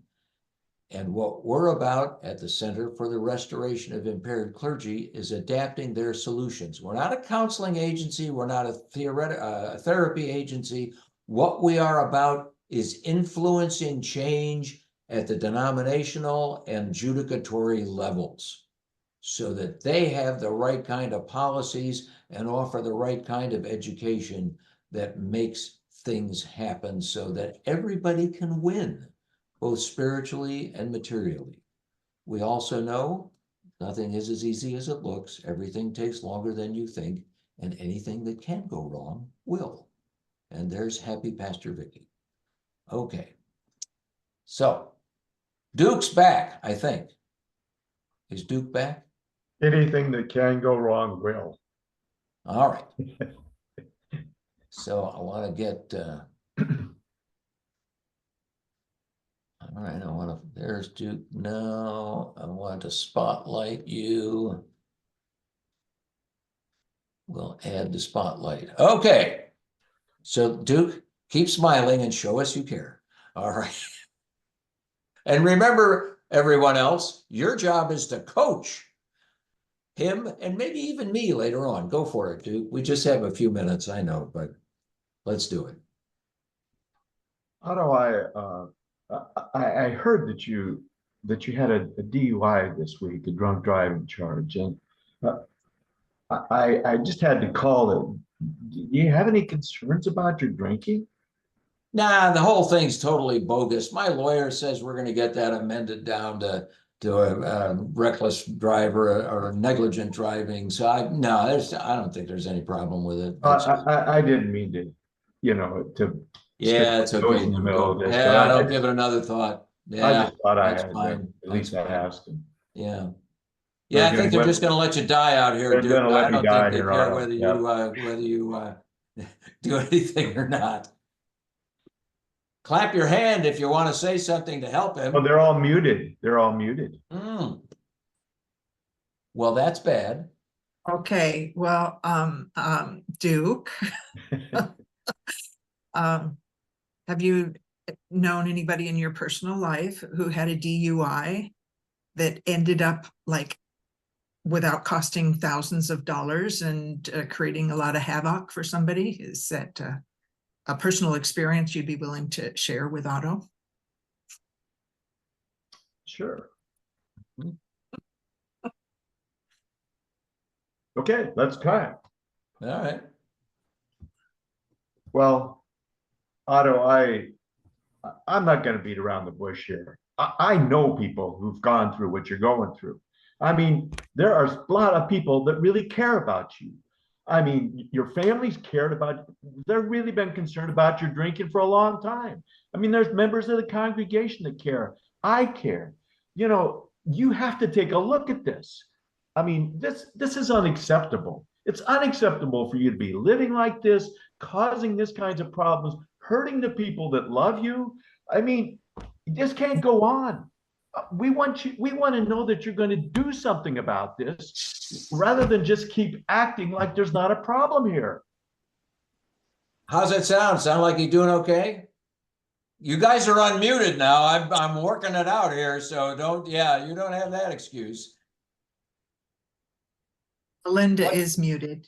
And what we're about at the Center for the Restoration of Impaired Clergy is adapting their solutions. We're not a counseling agency. We're not a therapy agency. What we are about is influencing change at the denominational and judicatory levels so that they have the right kind of policies and offer the right kind of education that makes things happen so that everybody can win, both spiritually and materially. We also know nothing is as easy as it looks. Everything takes longer than you think, and anything that can go wrong will. And there's happy Pastor Vicky. Okay. So Duke's back, I think. Is Duke back? Anything that can go wrong will. All right. So I want to get, all right, I want to, there's Duke. No, I want to spotlight you. We'll add the spotlight. Okay. So Duke, keep smiling and show us you care. All right. And remember, everyone else, your job is to coach him and maybe even me later on. Go for it, Duke. We just have a few minutes, I know, but let's do it. Otto, I heard that you had a DUI this week, a drunk driving charge, and I just had to call it. Do you have any concerns about your drinking? Nah, the whole thing's totally bogus. My lawyer says we're going to get that amended down to a reckless driver or negligent driving. So I don't think there's any problem with it. I didn't mean to, to. Yeah, it's okay. In the middle of this, yeah, I don't give it another thought. Yeah, I just thought I that's had fine. at least I asked him. Yeah. Yeah, I think they're just going to let you die out here, They're dude. gonna let I me don't die think they here, care Otto. whether Yep. you do anything or not. Clap your hand if you want to say something to help him. Oh, they're all muted. They're all muted. Well, that's bad. Okay, well, Duke, have you known anybody in your personal life who had a DUI that ended up like without costing thousands of dollars and creating a lot of havoc for somebody? Is that a personal experience you'd be willing to share with Otto? Sure. Okay, let's try it. All right. Well, Otto, I'm not going to beat around the bush here. I know people who've gone through what you're going through. I mean, there are a lot of people that really care about you. I mean, your family's cared about, they've really been concerned about your drinking for a long time. I mean, there's members of the congregation that care. I care. You know, you have to take a look at this. I mean, this is unacceptable. It's unacceptable for you to be living like this, causing this kinds of problems, hurting the people that love you. I mean, this can't go on. We want to know that you're going to do something about this rather than just keep acting like there's not a problem here. How's it sound? Sound like you're doing okay? You guys are unmuted now. I'm working it out here, so you don't have that excuse. Melinda is muted.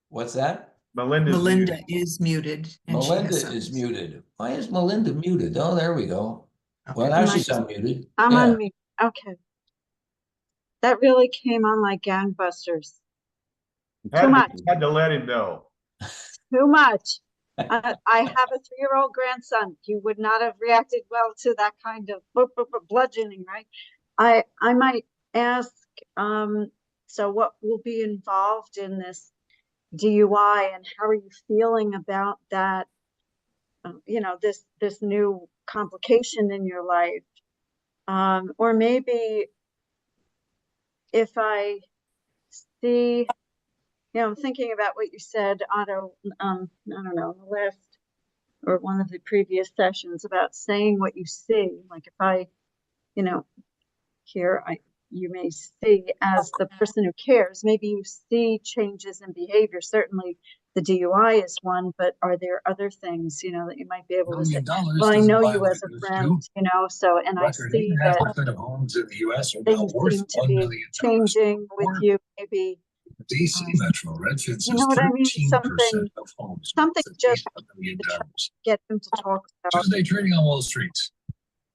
What's that? Melinda is muted. and she Melinda has is some- muted. Why is Melinda muted? Oh, there we go. Well, Okay. now she's unmuted. I'm Yeah. on me. Okay. That really came on like gangbusters. Had to let him know. Too much. I have a 3-year-old grandson. He would not have reacted well to that kind of bludgeoning, right? I might ask, so what will be involved in this DUI, and how are you feeling about that? You know, this new complication in your life, or maybe if I see, I'm thinking about what you said, Otto, I don't know, the last or one of the previous sessions about saying what you see. Like if I, here you may see as the person who cares, maybe you see changes in behavior. Certainly the DUI is one, but are there other things, that you might be able to say, well, I know you as a friend, so, and I see that of homes in the US are now things worth seem to $1 be million. changing with Or you, maybe. DC Metro Redfins You know what I mean? 13% of homes. Something worth just $8 million. get him to talk about. Tuesday trading on Wall Street.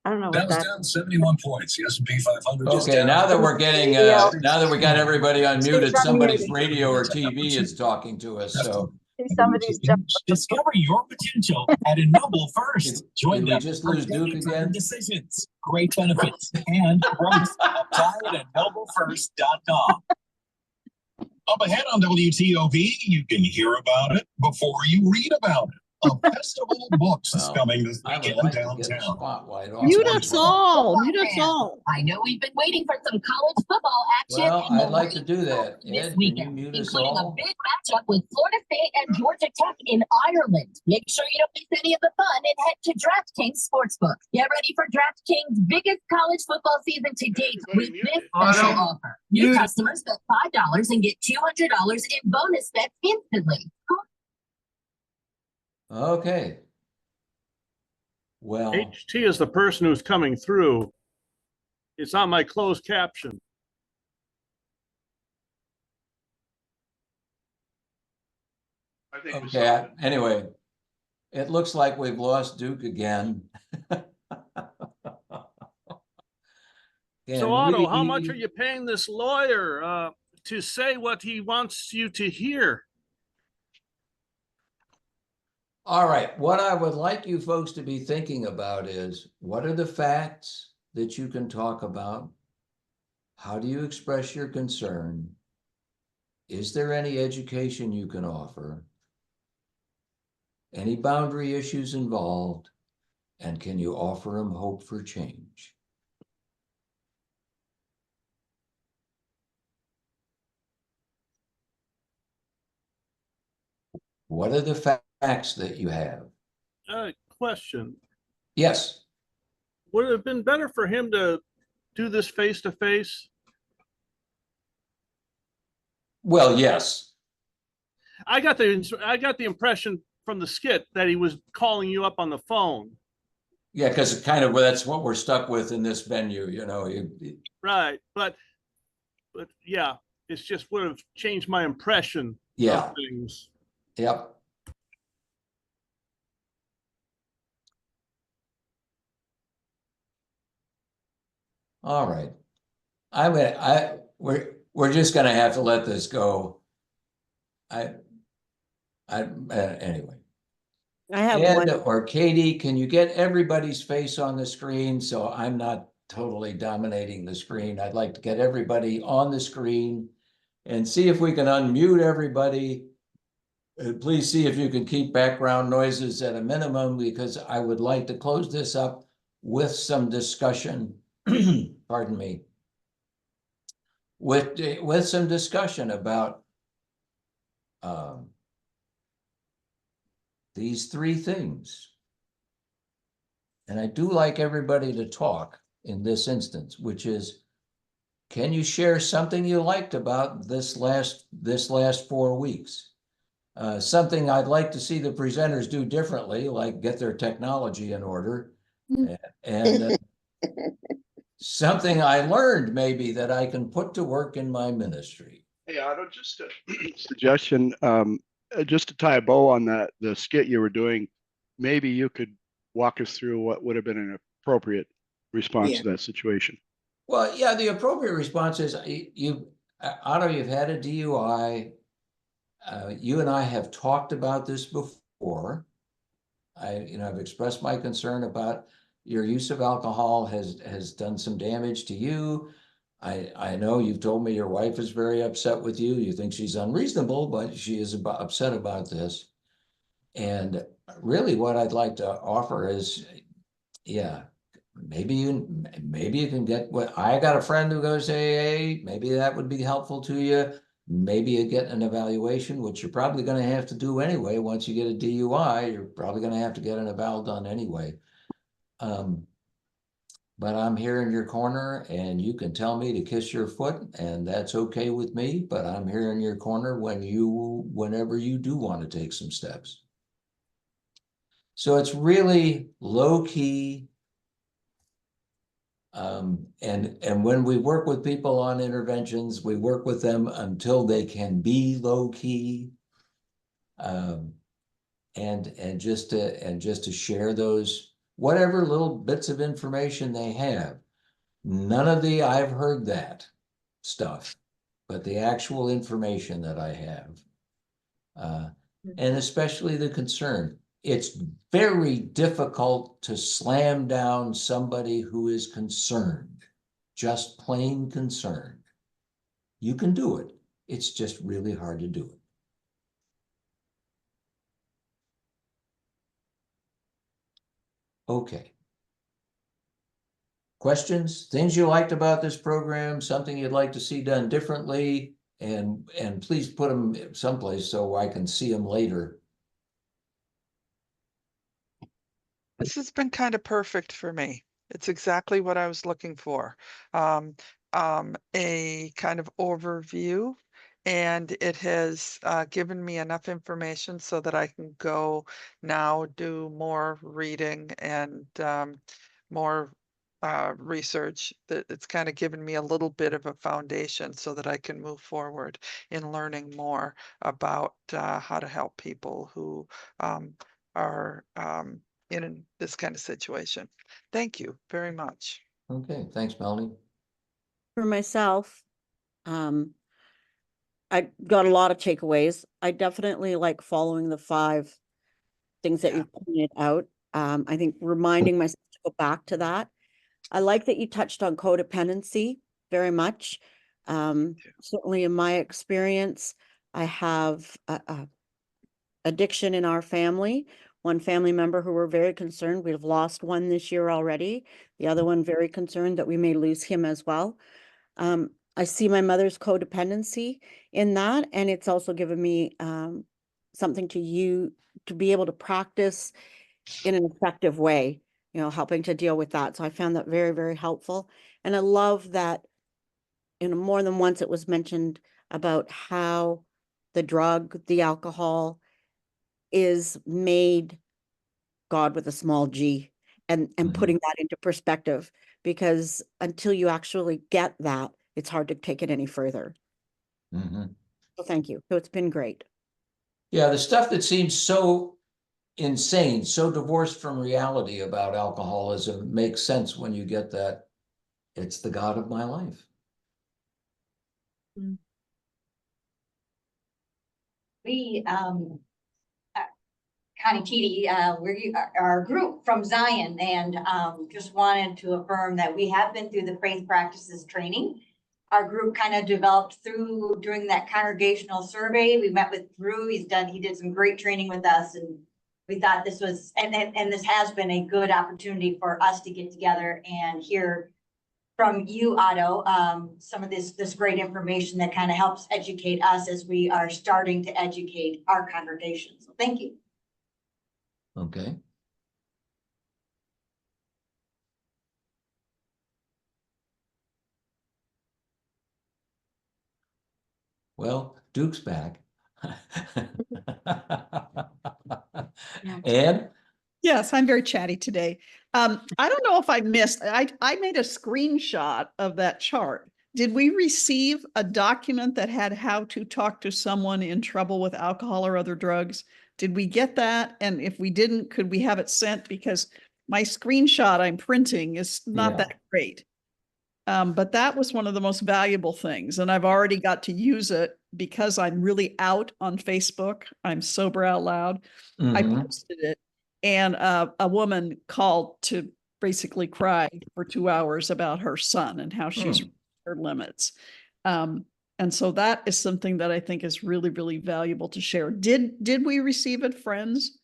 I don't know what Dow's that. down 71 points. The S&P 500 is Okay, down. now that we're getting, Yeah. now that we got everybody unmuted, She's somebody's unmuted. radio or TV is talking to us, so. Somebody's Discover your potential at a Noble First. Join Did we them just for lose Duke data-driven again? decisions, great benefits, and growth. Apply at noblefirst.com. Up ahead on WTOV, you can hear about it before you read about it. A festival of books is Well, coming this I would weekend like to get a downtown. spotlight on Mute that. us all, mute us all. I know we've been waiting for some college football action. Well, in the I'd like to late do that. this Ed, can you weekend, mute us including a all? big matchup with Florida State and Georgia Tech in Ireland. Make sure you don't miss any of the fun and head to DraftKings Sportsbook. Get ready for DraftKings' biggest college football season to date with this special offer. New customers bet $5 and get $200 in bonus bets instantly. Okay. Well, HT is the person who's coming through. It's on my closed caption. I think we okay, saw it. anyway, it looks like we've lost Duke again. So Otto, how much are you paying this lawyer to say what he wants you to hear? All right, what I would like you folks to be thinking about is, what are the facts that you can talk about? How do you express your concern? Is there any education you can offer? Any boundary issues involved? And can you offer them hope for change? What are the facts that you have? Question. Yes. Would it have been better for him to do this face to face? Well, yes. I got the impression from the skit that he was calling you up on the phone. Yeah, because kind of that's what we're stuck with in this venue, Right, but but yeah, it's just would have changed my impression Yeah. of things. Yep. All right. We're just gonna have to let this go. Anyway. I have Ed one. or Katie, can you get everybody's face on the screen so I'm not totally dominating the screen? I'd like to get everybody on the screen and see if we can unmute everybody. Please see if you can keep background noises at a minimum, because I would like to close this up with some discussion. Pardon me. With some discussion about these three things. And I do like everybody to talk in this instance, which is, can you share something you liked about this last 4 weeks? Something I'd like to see the presenters do differently, like get their technology in order. And something I learned maybe that I can put to work in my ministry. Hey, Otto, just a suggestion, just to tie a bow on that, the skit you were doing, maybe you could walk us through what would have been an appropriate response to that situation. Well, yeah, the appropriate response is Otto, you've had a DUI. You and I have talked about this before. I've expressed my concern about your use of alcohol has done some damage to you. I know you've told me your wife is very upset with you. You think she's unreasonable, but she is upset about this. And really what I'd like to offer is, yeah, maybe you can get what I got a friend who goes to AA, maybe that would be helpful to you. Maybe you get an evaluation, which you're probably going to have to do anyway. Once you get a DUI, you're probably going to have to get an eval done anyway. But I'm here in your corner, and you can tell me to kiss your foot, and that's okay with me. But I'm here in your corner whenever you do want to take some steps. So it's really low key. And when we work with people on interventions, we work with them until they can be low key. And just to share those whatever little bits of information they have. None of the I've heard that stuff, but the actual information that I have, and especially the concern. It's very difficult to slam down somebody who is concerned, just plain concerned. You can do it. It's just really hard to do it. Okay. Questions, things you liked about this program, something you'd like to see done differently, and please put them someplace so I can see them later. This has been kind of perfect for me. It's exactly what I was looking for. A kind of overview, and it has given me enough information so that I can go now do more reading and more research. That it's kind of given me a little bit of a foundation so that I can move forward in learning more about how to help people who are in this kind of situation. Thank you very much. Okay, thanks, Melanie. For myself, I got a lot of takeaways. I definitely like following the 5 things that you pointed out. I think reminding myself to go back to that. I like that you touched on codependency very much. Certainly in my experience, I have addiction in our family. One family member who we're very concerned, we've lost one this year already. The other one very concerned that we may lose him as well. I see my mother's codependency in that, and it's also given me something to be able to practice in an effective way, helping to deal with that. So I found that very, very helpful. And I love that, more than once it was mentioned about how the drug, the alcohol is made God with a small g, and putting that into perspective, because until you actually get that it's hard to take it any further. Mhm. So thank you. So it's been great. Yeah, the stuff that seems so insane, so divorced from reality about alcoholism makes sense when you get that. It's the God of my life. We, Connie Keaty, our group from Zion, and just wanted to affirm that we have been through the faith practices training. Our group kind of developed during that congregational survey. We met with Drew. He did some great training with us, and we thought this was, and this has been a good opportunity for us to get together and hear from you, Otto, some of this great information that kind of helps educate us as we are starting to educate our congregation. So thank you. Okay. Well, Duke's back. And Yes, I'm very chatty today. I don't know if I missed, I made a screenshot of that chart. Did we receive a document that had how to talk to someone in trouble with alcohol or other drugs? Did we get that? And if we didn't, could we have it sent? Because my screenshot I'm printing is not Yeah. that great. But that was one of the most valuable things. And I've already got to use it because I'm really out on Facebook. I'm sober out loud. I Mhm. posted it, and a woman called to basically cry for 2 hours about her son and how she's reached her limits. And so that is something that I think is really, really valuable to share. Did we receive it, friends?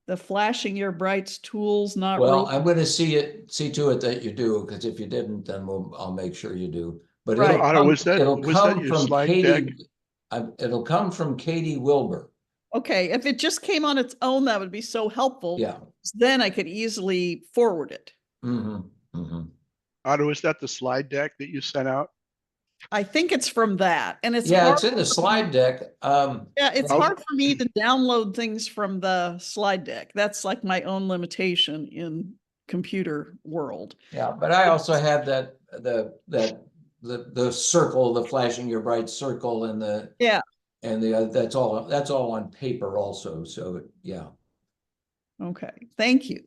The flashing your brights tools, not Well, rope. I'm going to see to it that you do, because if you didn't, then I'll make sure you do. But Right. Otto, was it'll that come your from slide Katie. deck? It'll come from Katie Wilbur. Okay, if it just came on its own, that would be so helpful. Yeah. Then I could easily forward it. Mm-hmm. Mm-hmm. Otto, is that the slide deck that you sent out? I think it's from that, and it's Yeah, hard it's in the for slide me- deck. Yeah, it's I'll- hard for me to download things from the slide deck. That's like my own limitation in computer world. Yeah, but I also have that the circle, the flashing your bright circle, and the Yeah. that's all on paper also. So yeah. Okay, thank you.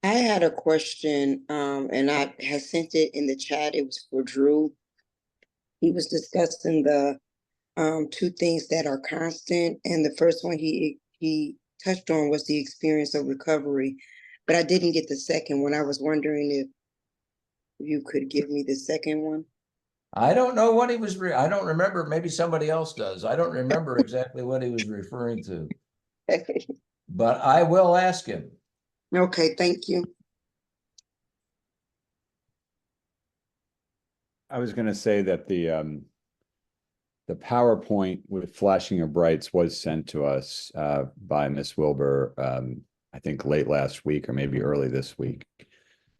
I had a question, and I had sent it in the chat. It was for Drew. He was discussing the two things that are constant, and the first one he touched on was the experience of recovery, but I didn't get the second one. I was wondering if you could give me the second one. I don't know what he was. I don't remember. Maybe somebody else does. I don't remember exactly what he was referring to, but I will ask him. Okay, thank you. I was going to say that the PowerPoint with flashing of brights was sent to us by Miss Wilbur, I think late last week or maybe early this week.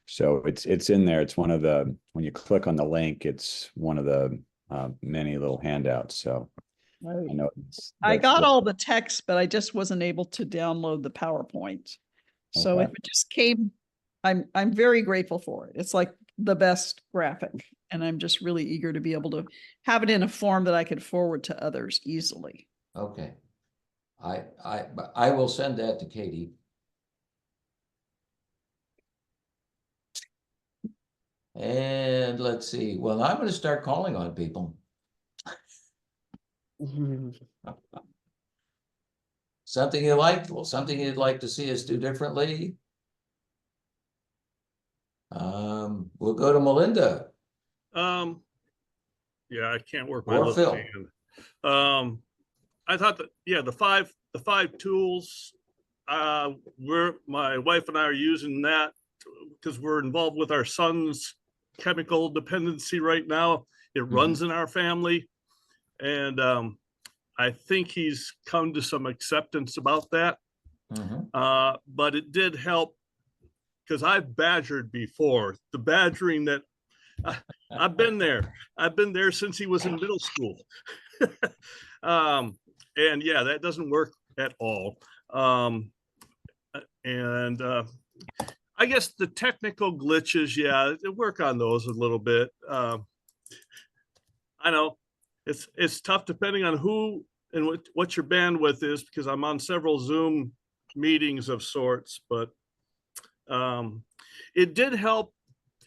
So it's in there. It's one of the, when you click on the link, it's one of the many little handouts. So I know I got all the text, but I just wasn't able to download the PowerPoint. So if Okay. it just came, I'm very grateful for it. It's like the best graphic, and I'm just really eager to be able to have it in a form that I could forward to others easily. Okay. I will send that to Katie. And let's see. Well, I'm going to start calling on people. Something you liked? Well, something you'd like to see us do differently? We'll go to Melinda. Yeah, I can't work my Or left Phil. hand. I thought that, yeah, the five tools, my wife and I are using that because we're involved with our son's chemical dependency right now. It runs in our family. And I think he's come to some acceptance about that. But it did help because I've badgered before. The badgering that I've been there. I've been there since he was in middle school. And yeah, that doesn't work at all. And I guess the technical glitches, yeah, work on those a little bit. I know it's tough depending on who and what your bandwidth is, because I'm on several Zoom meetings of sorts, but it did help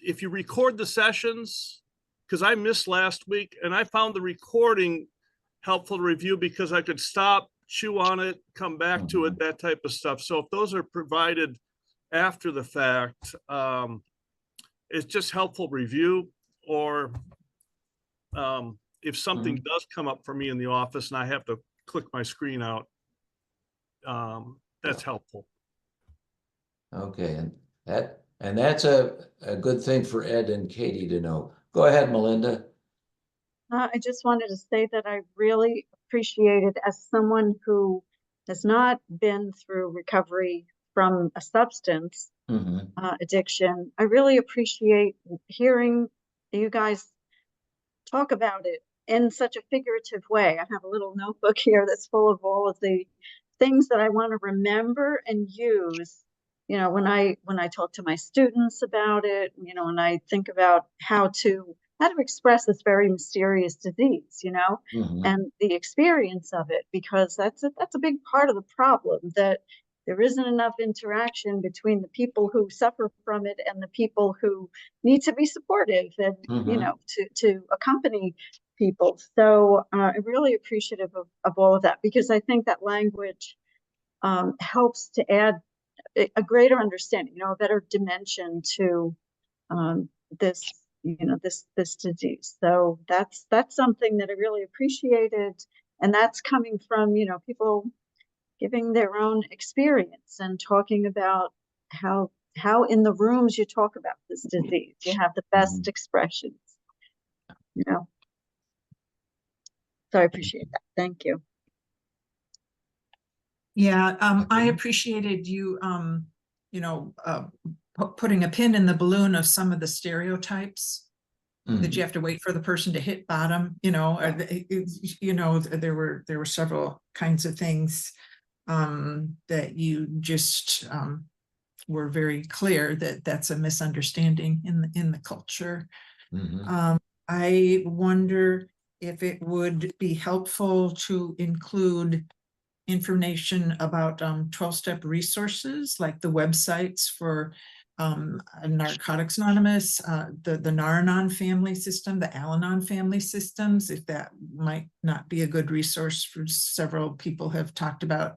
if you record the sessions, because I missed last week and I found the recording helpful to review because I could stop, chew on it, come back to it, that type of stuff. So if those are provided after the fact, it's just helpful review. Or if something does come up for me in the office and I have to click my screen out, that's helpful. Okay, and that's a good thing for Ed and Katie to know. Go ahead, Melinda. I just wanted to say that I really appreciate it as someone who has not been through recovery from a substance addiction. I really appreciate hearing you guys talk about it in such a figurative way. I have a little notebook here that's full of all of the things that I want to remember and use, you know, when I talk to my students about it, you know, when I think about how to express this very mysterious disease, you know, and the experience of it, because that's a big part of the problem, that there isn't enough interaction between the people who suffer from it and the people who need to be supportive and, you know, to accompany people. So I'm really appreciative of all of that, because I think that language helps to add a greater understanding, you know, a better dimension to this, you know, this disease. So that's something that I really appreciated, and that's coming from, you know, people giving their own experience and talking about how in the rooms you talk about this disease, you have the best expressions, you know. So I appreciate that. Thank you. Yeah, I appreciated you, you know, putting a pin in the balloon of some of the stereotypes that you have to wait for the person to hit bottom, you know, you know, there were several kinds of things that you just were very clear that that's a misunderstanding in the culture. I wonder if it would be helpful to include information about 12-step resources, like the websites for Narcotics Anonymous, the Naranon family system, the Alanon family systems, if that might not be a good resource for several people have talked about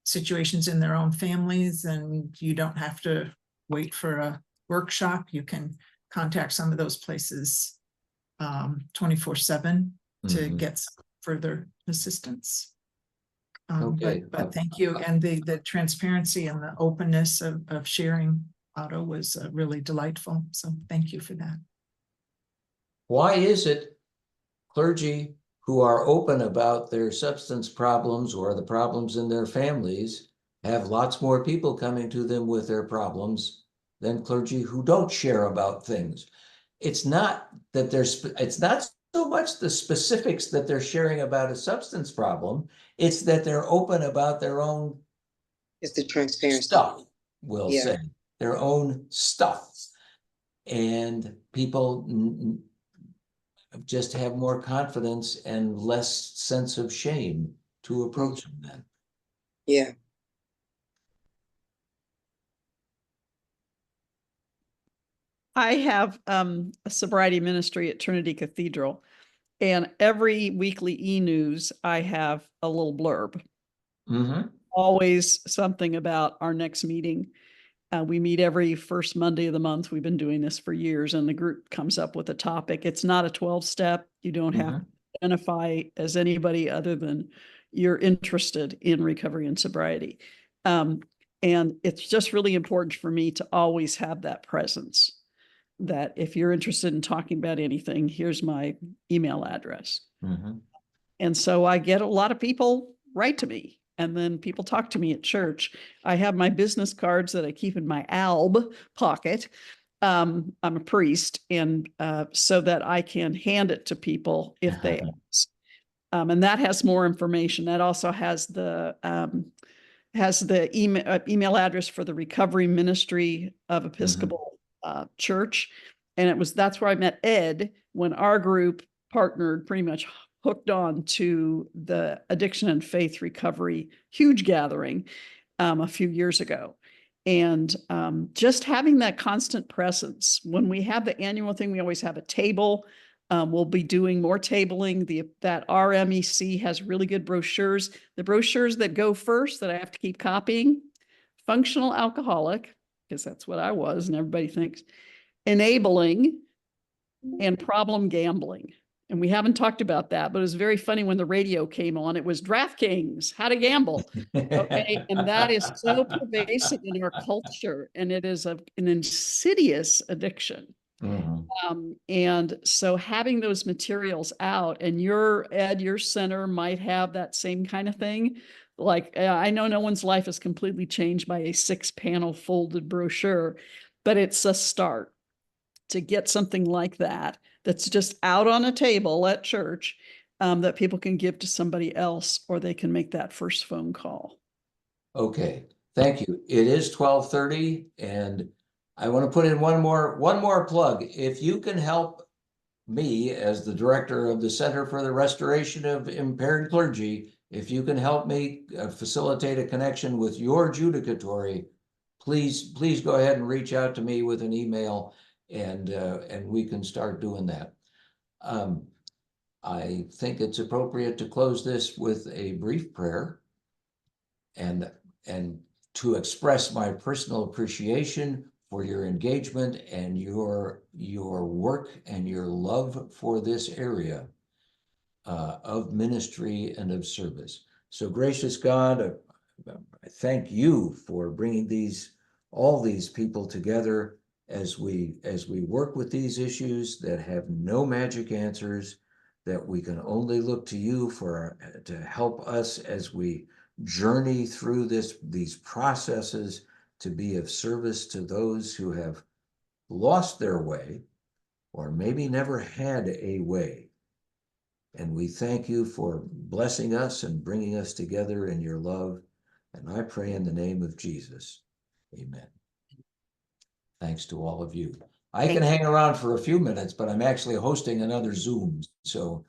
situations in their own families, and you don't have to wait for a workshop. You can contact some of those places 24/7 to get some further assistance. But thank you. And the transparency and the openness of sharing, Otto, was really delightful. So thank you for that. Why is it clergy who are open about their substance problems or the problems in their families have lots more people coming to them with their problems than clergy who don't share about things? It's not that it's not so much the specifics that they're sharing about a substance problem, it's that they're open about their own It's the transparency stuff, we'll say, their own stuff. And people just have more confidence and less sense of shame to approach them then. Yeah. I have a sobriety ministry at Trinity Cathedral, and every weekly e-news, I have a little blurb. Always something about our next meeting. We meet every first Monday of the month. We've been doing this for years, and the group comes up with a topic. It's not a 12-step. You don't have to identify as anybody other than you're interested in recovery and sobriety. And it's just really important for me to always have that presence, that if you're interested in talking about anything, here's my email address. And so I get a lot of people write to me, and then people talk to me at church. I have my business cards that I keep in my alb pocket. I'm a priest, and so that I can hand it to people if they ask. And that has more information. That also has the has the email address for the Recovery Ministry of Episcopal Church. And that's where I met Ed when our group partnered, pretty much hooked on to the Addiction and Faith Recovery huge gathering a few years ago. And just having that constant presence. When we have the annual thing, we always have a table. We'll be doing more tabling. That RMEC has really good brochures. The brochures that go first that I have to keep copying, functional alcoholic, because that's what I was and everybody thinks, enabling, and problem gambling. And we haven't talked about that, but it was very funny when the radio came on. It was DraftKings, how to gamble. Okay. And that is so pervasive in our culture. And it is an insidious addiction. And so having those materials out, and your center might have that same kind of thing. Like, I know no one's life is completely changed by a 6-panel folded brochure, but it's a start to get something like that that's just out on a table at church, that people can give to somebody else, or they can make that first phone call. Okay, thank you. It is 12:30, and I want to put in one more plug. If you can help me as the director of the Center for the Restoration of Impaired Clergy, if you can help me facilitate a connection with your judicatory, please go ahead and reach out to me with an email, and we can start doing that. I think it's appropriate to close this with a brief prayer, and to express my personal appreciation for your engagement and your work and your love for this area of ministry and of service. So gracious God, I thank you for bringing all these people together as we work with these issues that have no magic answers, that we can only look to you to help us as we journey through these processes, to be of service to those who have lost their way or maybe never had a way. And we thank you for blessing us and bringing us together in your love. And I pray in the name of Jesus. Amen. Thanks to all of you. I can hang around for a few minutes, but I'm actually hosting another Zoom. So